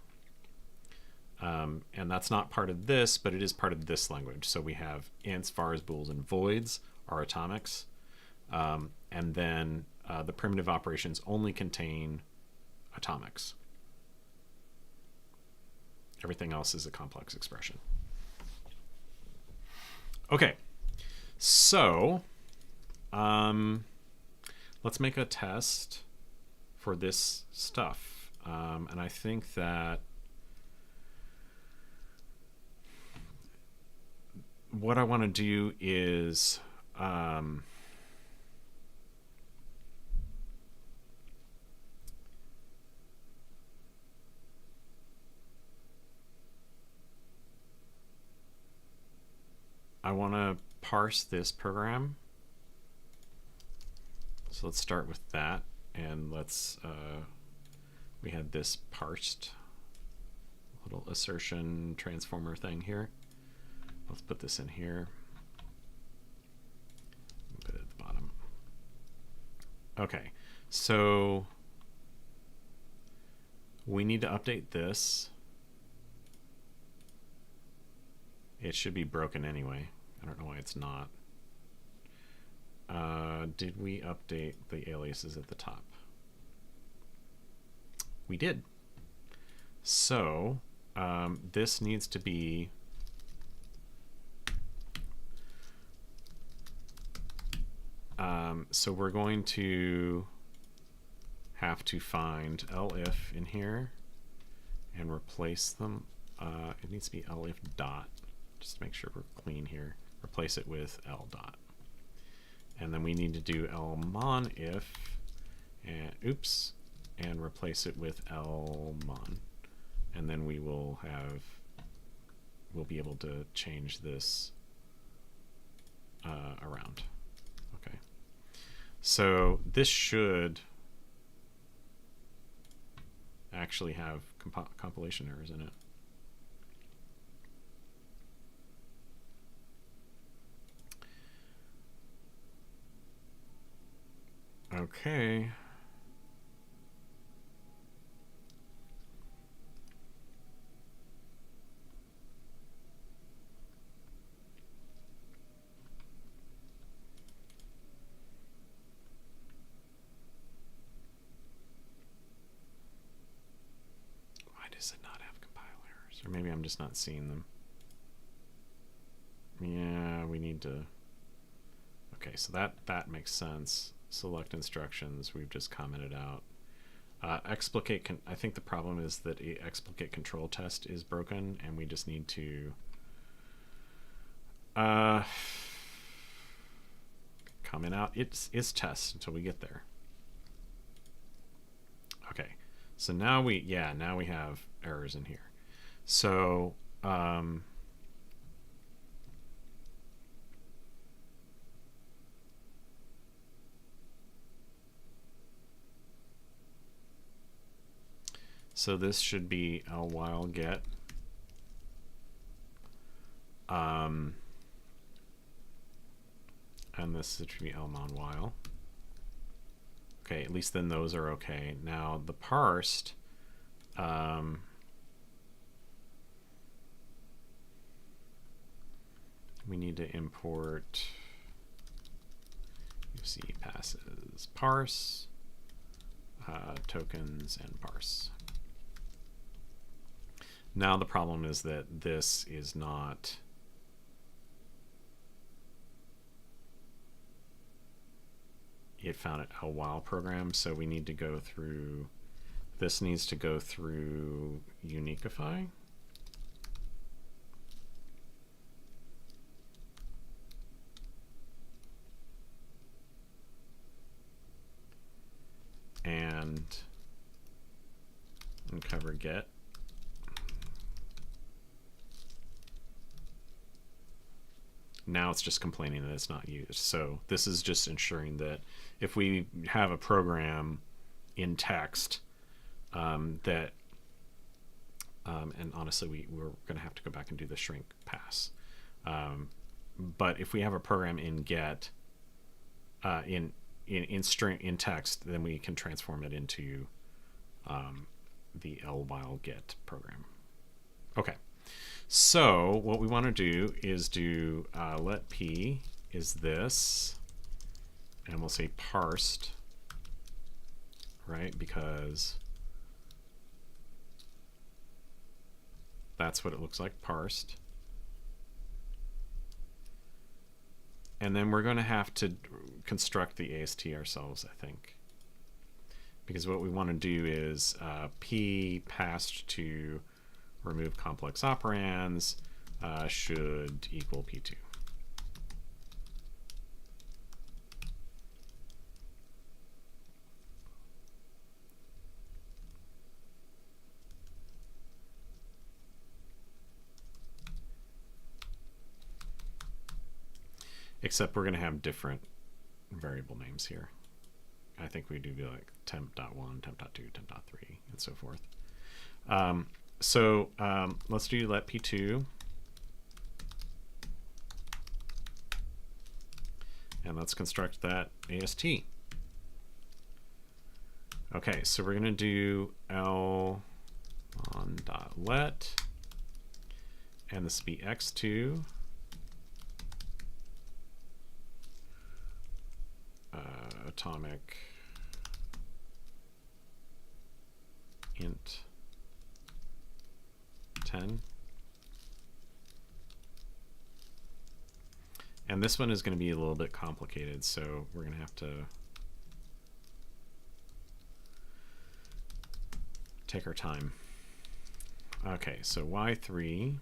And that's not part of this, but it is part of this language. So we have ints, vars, bools, and voids are atomics. And then the primitive operations only contain atomics. Everything else is a complex expression. Okay, so let's make a test for this stuff. And I think that what I want to do is I want to parse this program. So let's start with that, and let's we had this parsed little assertion transformer thing here. Let's put this in here. Put it at the bottom. Okay, so we need to update this. It should be broken anyway. I don't know why it's not. Did we update the aliases at the top? We did. So this needs to be So we're going to have to find elif in here and replace them. It needs to be elif dot, just to make sure we're clean here. Replace it with l dot. And then we need to do lmon if, and oops, and replace it with lmon. And then we'll be able to change this around. Okay. So this should actually have compilation errors in it. Okay. Why does it not have compile errors? Or maybe I'm just not seeing them. Yeah, we need to. Okay, so that makes sense. Select instructions, we've just commented out. Explicate, I think the problem is that a explicate control test is broken, and we just need to comment out it's test until we get there. Okay, so now we have errors in here. So so this should be l while get. And this should be lmon while. Okay, at least then those are okay. Now the parsed, we need to import, you see passes parse, tokens, and parse. Now the problem is that this is not it found it a while program, so we need to go through, this needs to go through Uniquify. And uncover get. Now it's just complaining that it's not used. So this is just ensuring that if we have a program in text that, and honestly we're going to have to go back and do the shrink pass. But if we have a program in get, in string, in text, then we can transform it into the l while get program. Okay. So what we want to do is do let p is this, and we'll say parsed, right? Because that's what it looks like, parsed. And then we're going to have to construct the AST ourselves, I think. Because what we want to do is p passed to remove complex operands should equal p2. Except we're going to have different variable names here. I think we do like temp.1, temp.2, temp.3, and so forth. So let's do let p2. And let's construct that AST. Okay, so we're going to do l on dot let, and this will be x2. Atomic int 10, And this one is going to be a little bit complicated, so we're going to have to take our time. Okay, so y3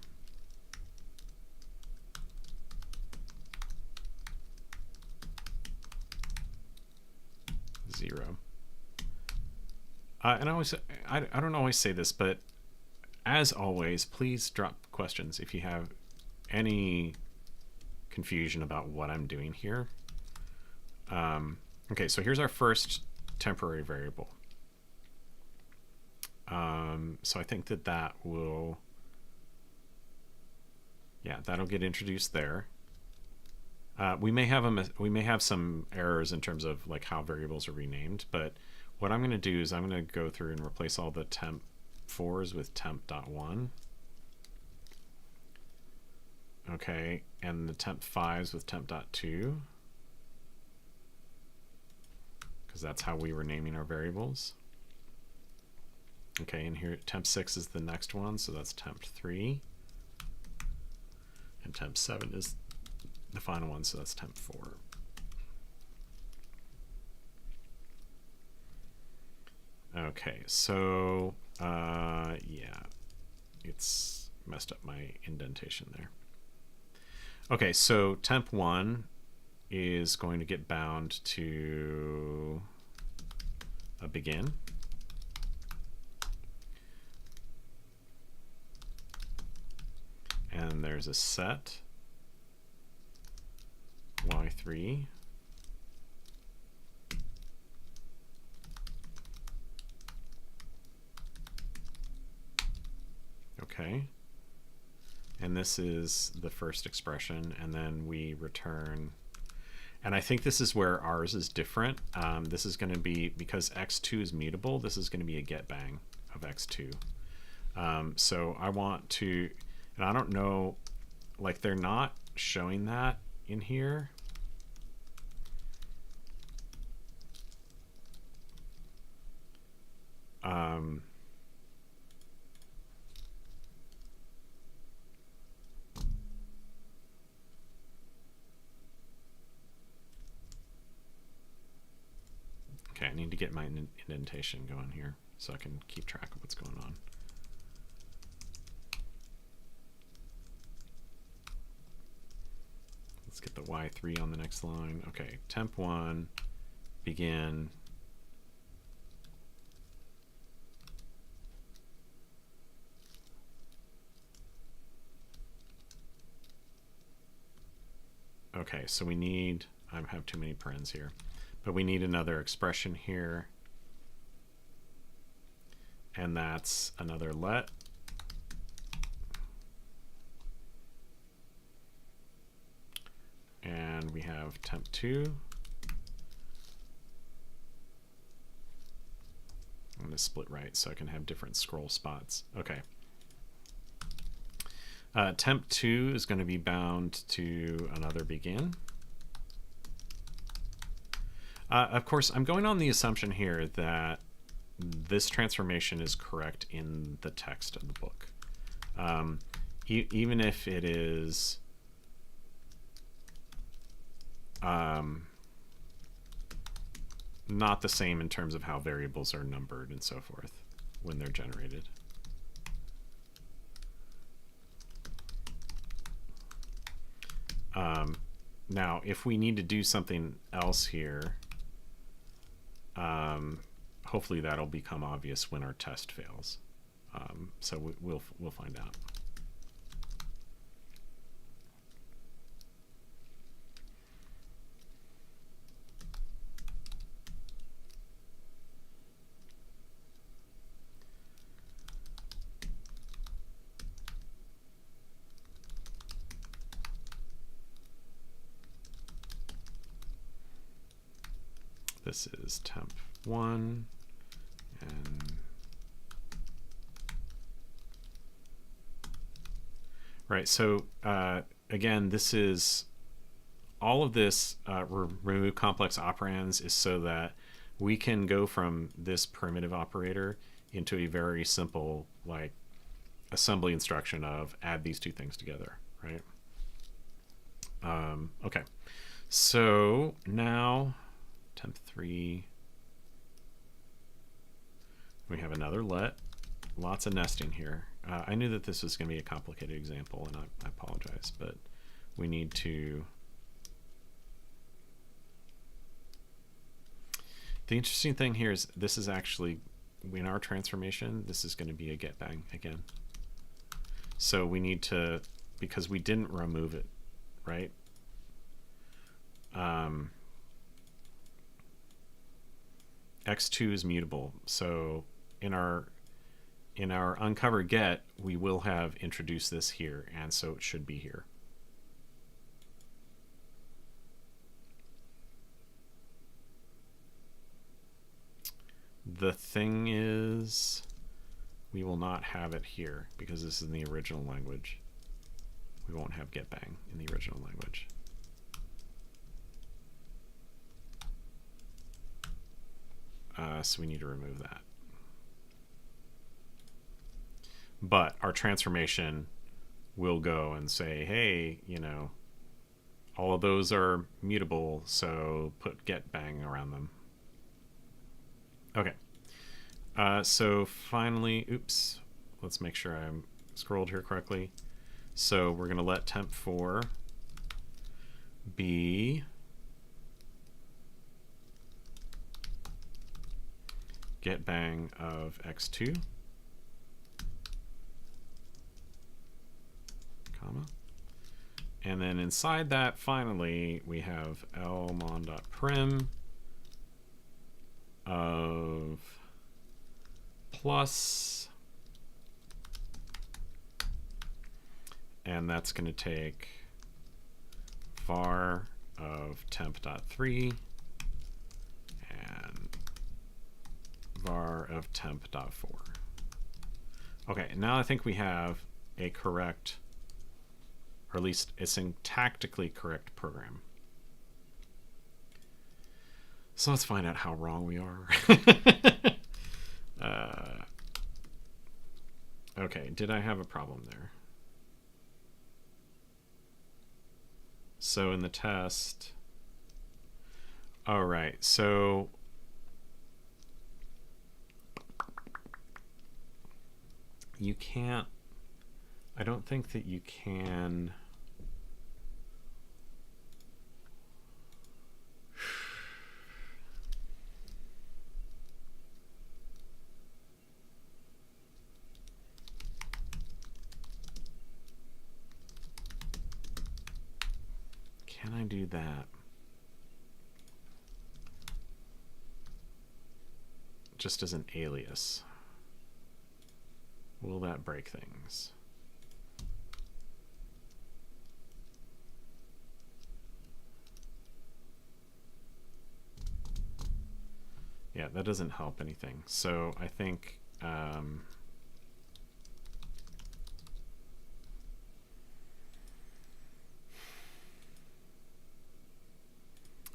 0. And I don't always say this, but as always, please drop questions if you have any confusion about what I'm doing here. Okay, so here's our first temporary variable. So I think that will, yeah, that'll get introduced there. We may have some errors in terms of like how variables are renamed, but what I'm going to do is I'm going to go through and replace all the temp4s with temp.1. Okay, and the temp5s with temp.2, because that's how we were naming our variables. Okay, and here temp6 is the next one, so that's temp3. And temp7 is the final one, so that's temp4. Okay, so yeah, it's messed up my indentation there. Okay, so temp1 is going to get bound to a begin. And there's a set y3. Okay. And this is the first expression, and then we return, and I think this is where ours is different. This is going to be, because x2 is mutable, this is going to be a get bang of x2. So I want to, and I don't know, like they're not showing that in here. Okay, I need to get my indentation going here so I can keep track of what's going on. Let's get the y3 on the next line. Okay, temp1, begin. Okay, so we need, I have too many parens here, but we need another expression here, and that's another let. And we have temp2. I'm going to split right so I can have different scroll spots. Okay. Temp2 is going to be bound to another begin. Of course, I'm going on the assumption here that this transformation is correct in the text of the book. Even if it is not the same in terms of how variables are numbered and so forth when they're generated. Now, if we need to do something else here, hopefully that'll become obvious when our test fails. So we'll find out. This is temp1, and right, so again, this is all of this remove complex operands is so that we can go from this primitive operator into a very simple like assembly instruction of add these two things together, right? Okay. So now temp3, we have another let. Lots of nesting here. I knew that this was going to be a complicated example, and I apologize, but we need to... The interesting thing here is this is actually, in our transformation, this is going to be a get bang again. So we need to, because we didn't remove it, right? X2 is mutable, so in our uncover get, we will have introduced this here, and so it should be here. The thing is, we will not have it here because this is in the original language. We won't have get bang in the original language. So we need to remove that. But our transformation will go and say, hey, you know, all of those are mutable, so put get bang around them. Okay. So finally, oops, let's make sure I'm scrolled here correctly. So we're going to let temp4 be get bang of x2, comma. And then inside that, finally, we have lmon.prim of plus, and that's going to take var of temp.3 and var of temp.4. Okay, now I think we have a correct, or at least a syntactically correct program. So let's find out how wrong we are. Okay, did I have a problem there? So in the test, all right, so you can't, I don't think that you can, can I do that? Just as an alias. Will that break things? Yeah, that doesn't help anything. So I think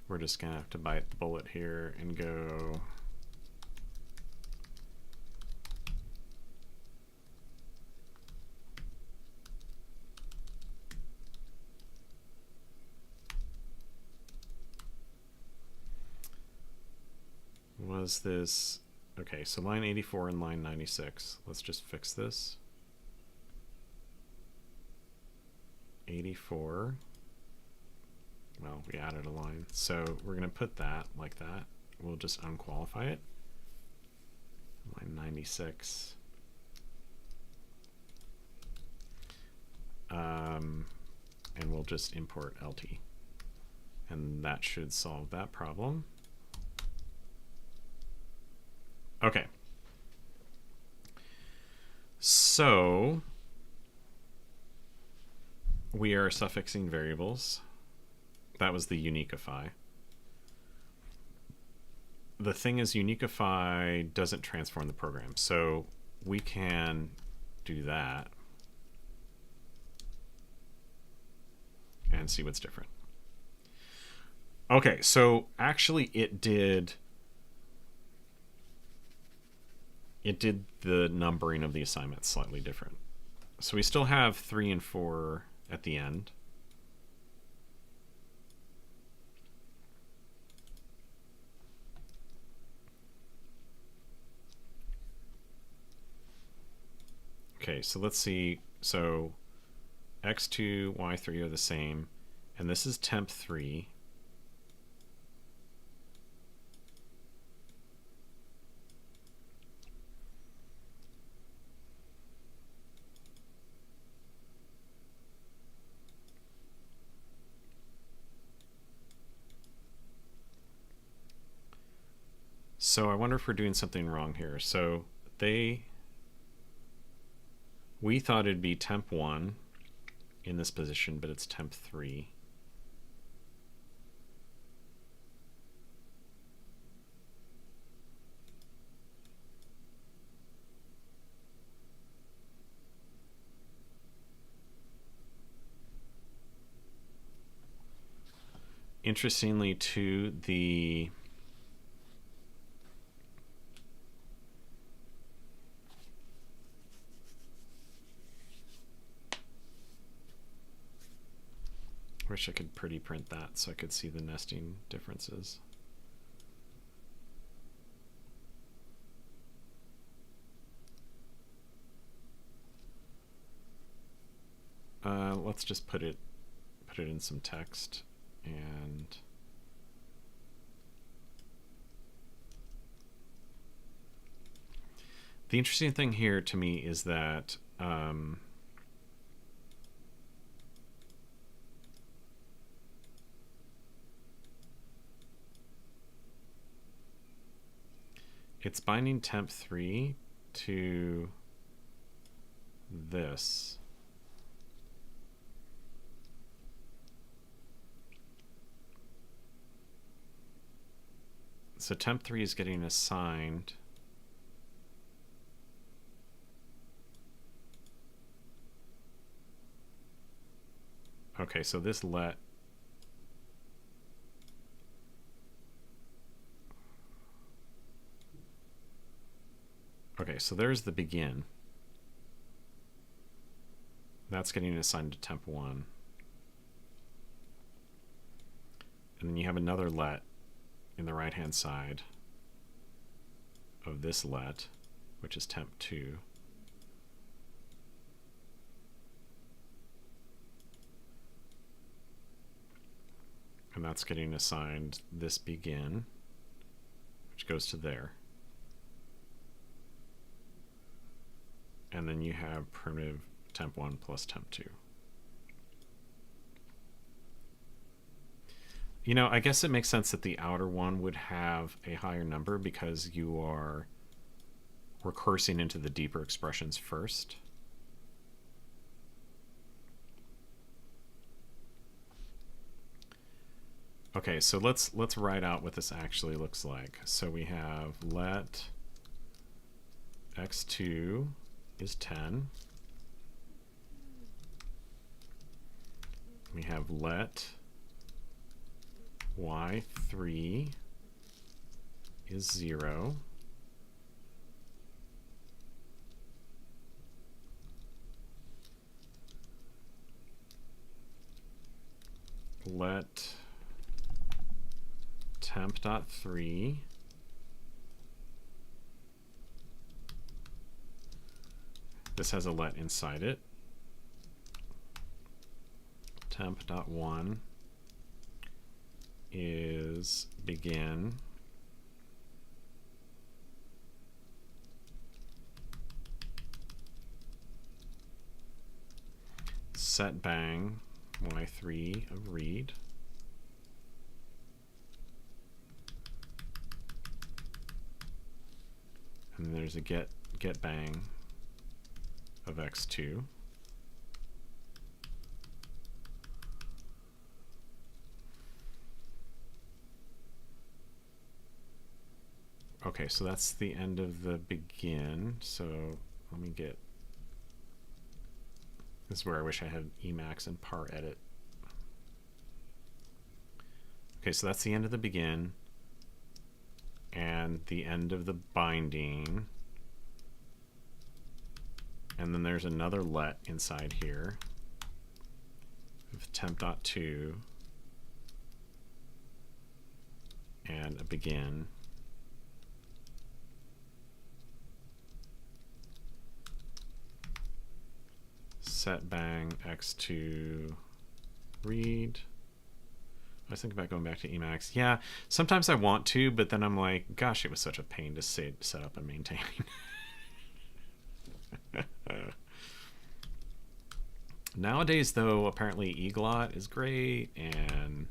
we're just gonna have to bite the bullet here and go was this, okay, so line 84 and line 96. Let's just fix this. 84. Well, we added a line. So we're going to put that like that. We'll just unqualify it. Line 96. And we'll just import LT. And that should solve that problem. Okay. So we are suffixing variables. That was the uniqueify. The thing is, uniqueify doesn't transform the program. So we can do that and see what's different. Okay, so actually it did the numbering of the assignments slightly different. So we still have 3 and 4 at the end. Okay, so let's see. So x2, y3 are the same, and this is temp3. So I wonder if we're doing something wrong here. So we thought it'd be temp1 in this position, but it's temp3. Interestingly, too, the wish I could pretty print that so I could see the nesting differences. Let's just put it in some text. And the interesting thing here to me is that it's binding temp3 to this. So temp3 is getting assigned okay, so this let okay, so there's the begin. That's getting assigned to temp1. And then you have another let in the right hand side of this let, which is temp2. And that's getting assigned this begin, which goes to there. And then you have primitive temp1 plus temp2. You know, I guess it makes sense that the outer one would have a higher number because you are recursing into the deeper expressions first. Okay, so let's write out what this actually looks like. So we have let x2 is 10. We have let y3 is 0. Let temp.3 this has a let inside it. Temp.1 is begin. Set bang y3 of read. And there's a get bang of x2. Okay, so that's the end of the begin. So let me get, this is where I wish I had Emacs and par edit. Okay, so that's the end of the begin and the end of the binding. And then there's another let inside here of temp.2 and a begin. set bang x2 read. I was thinking about going back to Emacs. Yeah, sometimes I want to, but then I'm like, gosh, it was such a pain to set up and maintain. Nowadays, though, apparently eglot is great and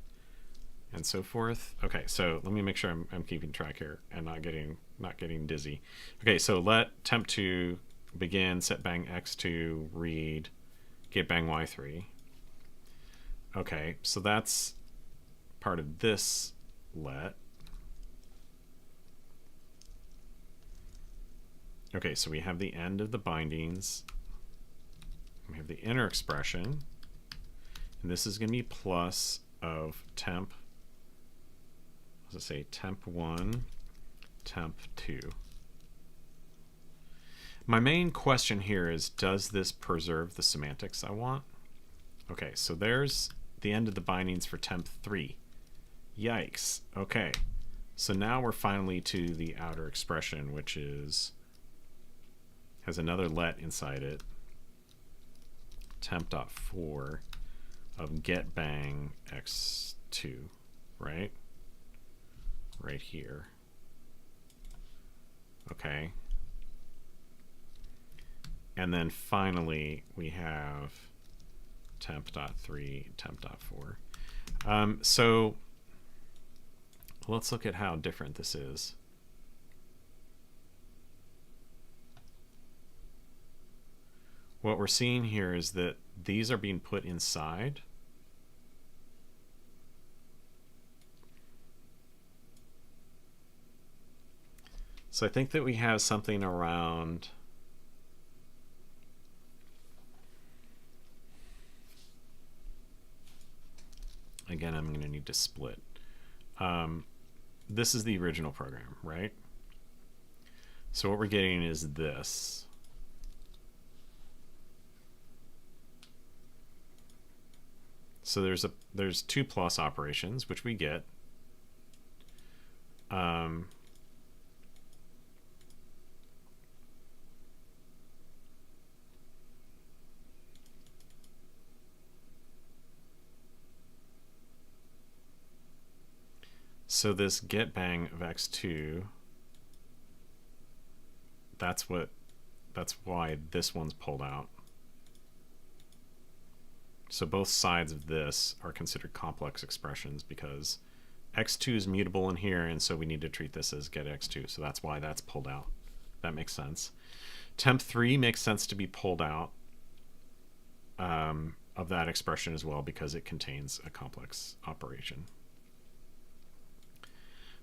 so forth. Okay, so let me make sure I'm keeping track here and not getting dizzy. Okay, so let temp2 begin, set bang x2 read, get bang y3. Okay, so that's part of this let. Okay, so we have the end of the bindings. We have the inner expression, and this is going to be plus of temp, let's say temp1, temp2. My main question here is, does this preserve the semantics I want? Okay, so there's the end of the bindings for temp3. Yikes. Okay, so now we're finally to the outer expression, which has another let inside it, temp.4 of get bang x2, right? Right here. Okay. And then finally we have temp.3, temp.4. So let's look at how different this is. What we're seeing here is that these are being put inside. So I think that we have something around again, I'm going to need to split. This is the original program, right? So what we're getting is this. So there's two plus operations, which we get. So this get bang of x2, that's why this one's pulled out. So both sides of this are considered complex expressions because x2 is mutable in here, and so we need to treat this as get x2. So that's why that's pulled out. That makes sense. Temp3 makes sense to be pulled out of that expression as well because it contains a complex operation.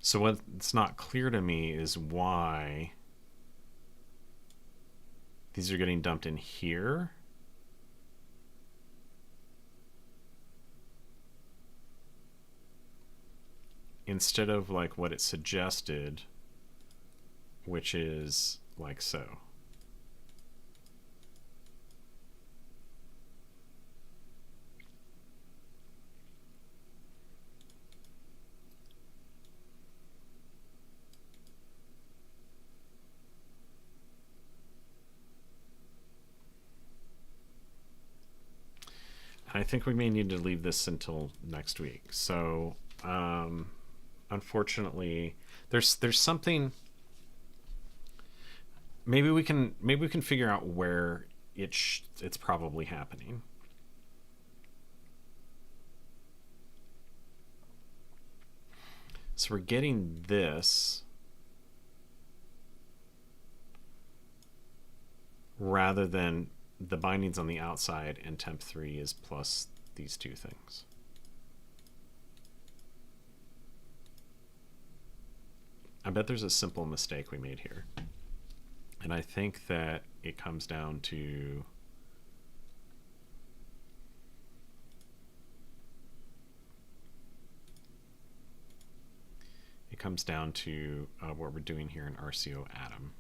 So what's not clear to me is why these are getting dumped in here. Instead of like what it suggested, which is like so. I think we may need to leave this until next week. So unfortunately, there's something. Maybe we can figure out where it's probably happening. So we're getting this rather than the bindings on the outside, and temp3 is plus these two things. I bet there's a simple mistake we made here. And I think that it comes down to what we're doing here in RCO Atom.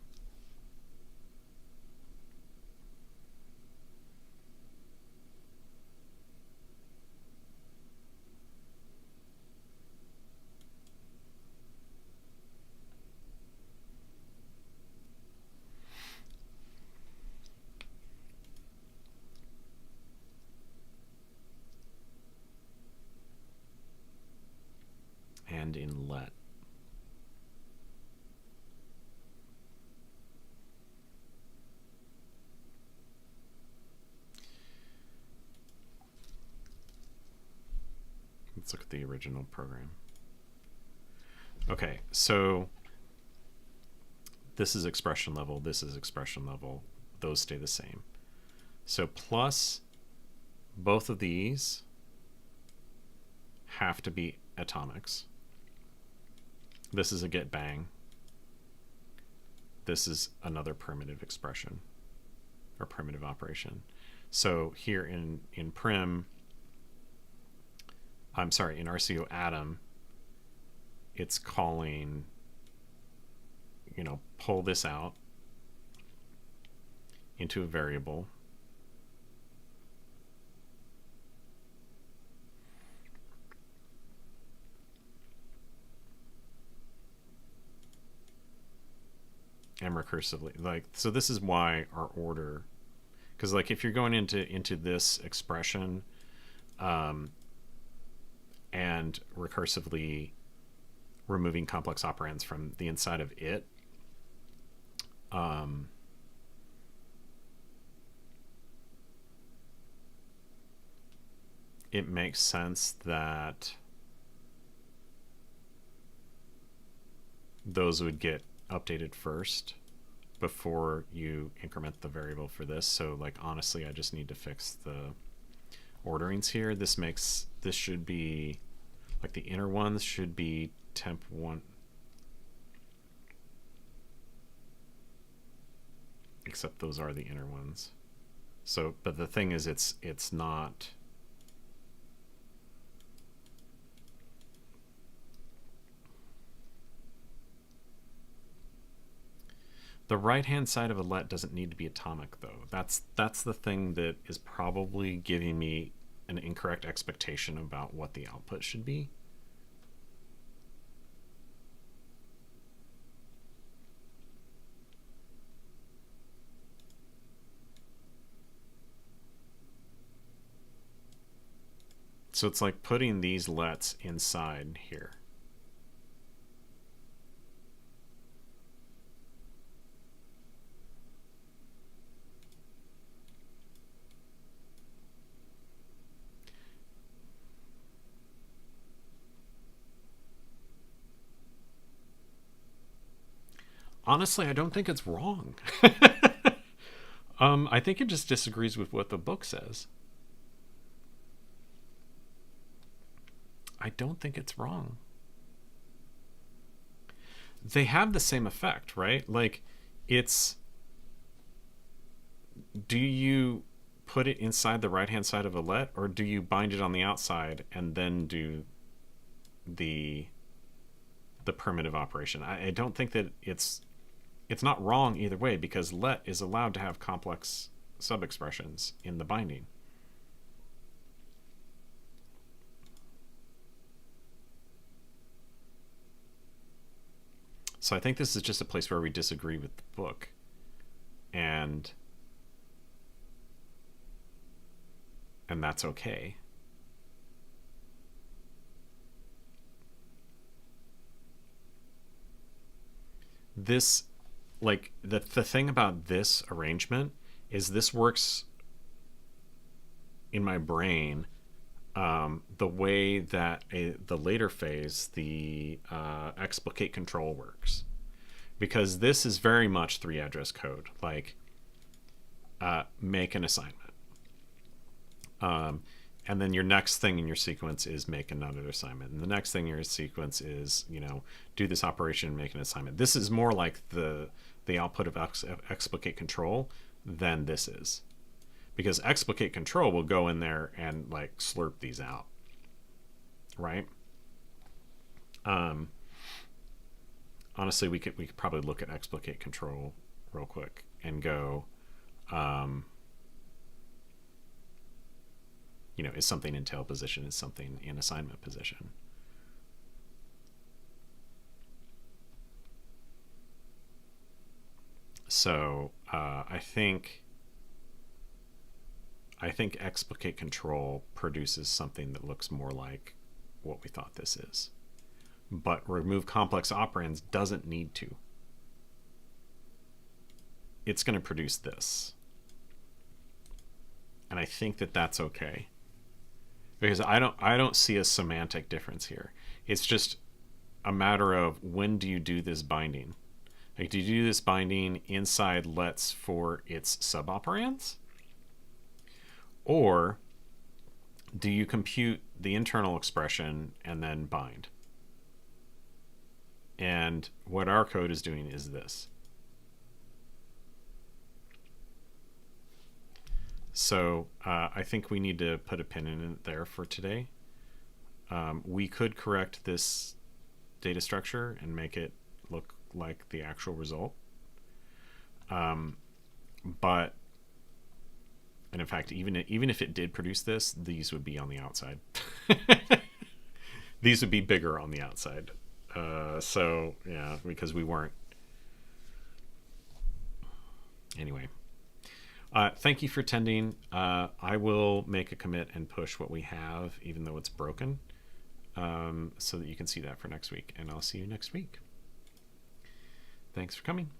and in let. Let's look at the original program. Okay, so this is expression level, this is expression level. Those stay the same. So plus both of these have to be atomics. This is a get bang. This is another primitive expression or primitive operation. So here in prim, I'm sorry, in RCO atom, it's calling, you know, pull this out into a variable. And recursively, like, so this is why our order, because like if you're going into this expression and recursively removing complex operands from the inside of it, it makes sense that those would get updated first before you increment the variable for this. So like honestly, I just need to fix the orderings here. This should be like the inner ones should be temp1, except those are the inner ones. So but the thing is, it's not, the right-hand side of a let doesn't need to be atomic, though. That's the thing that is probably giving me an incorrect expectation about what the output should be. So it's like putting these lets inside here. Honestly, I don't think it's wrong. I think it just disagrees with what the book says. I don't think it's wrong. They have the same effect, right? Like, it's, do you put it inside the right-hand side of a let, or do you bind it on the outside and then do the primitive operation? I don't think that it's not wrong either way, because let is allowed to have complex sub-expressions in the binding. So I think this is just a place where we disagree with the book. And that's okay. This, like, the thing about this arrangement is this works in my brain the way that the later phase, the explicate control works. Because this is very much 3-address code, like make an assignment. And then your next thing in your sequence is make another assignment. And the next thing in your sequence is, you know, do this operation and make an assignment. This is more like the output of explicate control than this is. Because explicate control will go in there and like slurp these out. Right? Honestly, we could probably look at explicate control real quick and go, you know, is something in tail position, is something in assignment position. So I think explicate control produces something that looks more like what we thought this is. but remove complex operands doesn't need to. It's going to produce this. And I think that that's okay. Because I don't see a semantic difference here. It's just a matter of when do you do this binding? Like, do you do this binding inside lets for its suboperands? Or do you compute the internal expression and then bind? And what our code is doing is this. So I think we need to put a pin in it there for today. We could correct this data structure and make it look like the actual result. But, and in fact, even if it did produce this, these would be on the outside. These would be bigger on the outside. So, yeah, because we weren't. Anyway. Thank you for attending. I will make a commit and push what we have, even though it's broken, so that you can see that for next week. And I'll see you next week. Thanks for coming.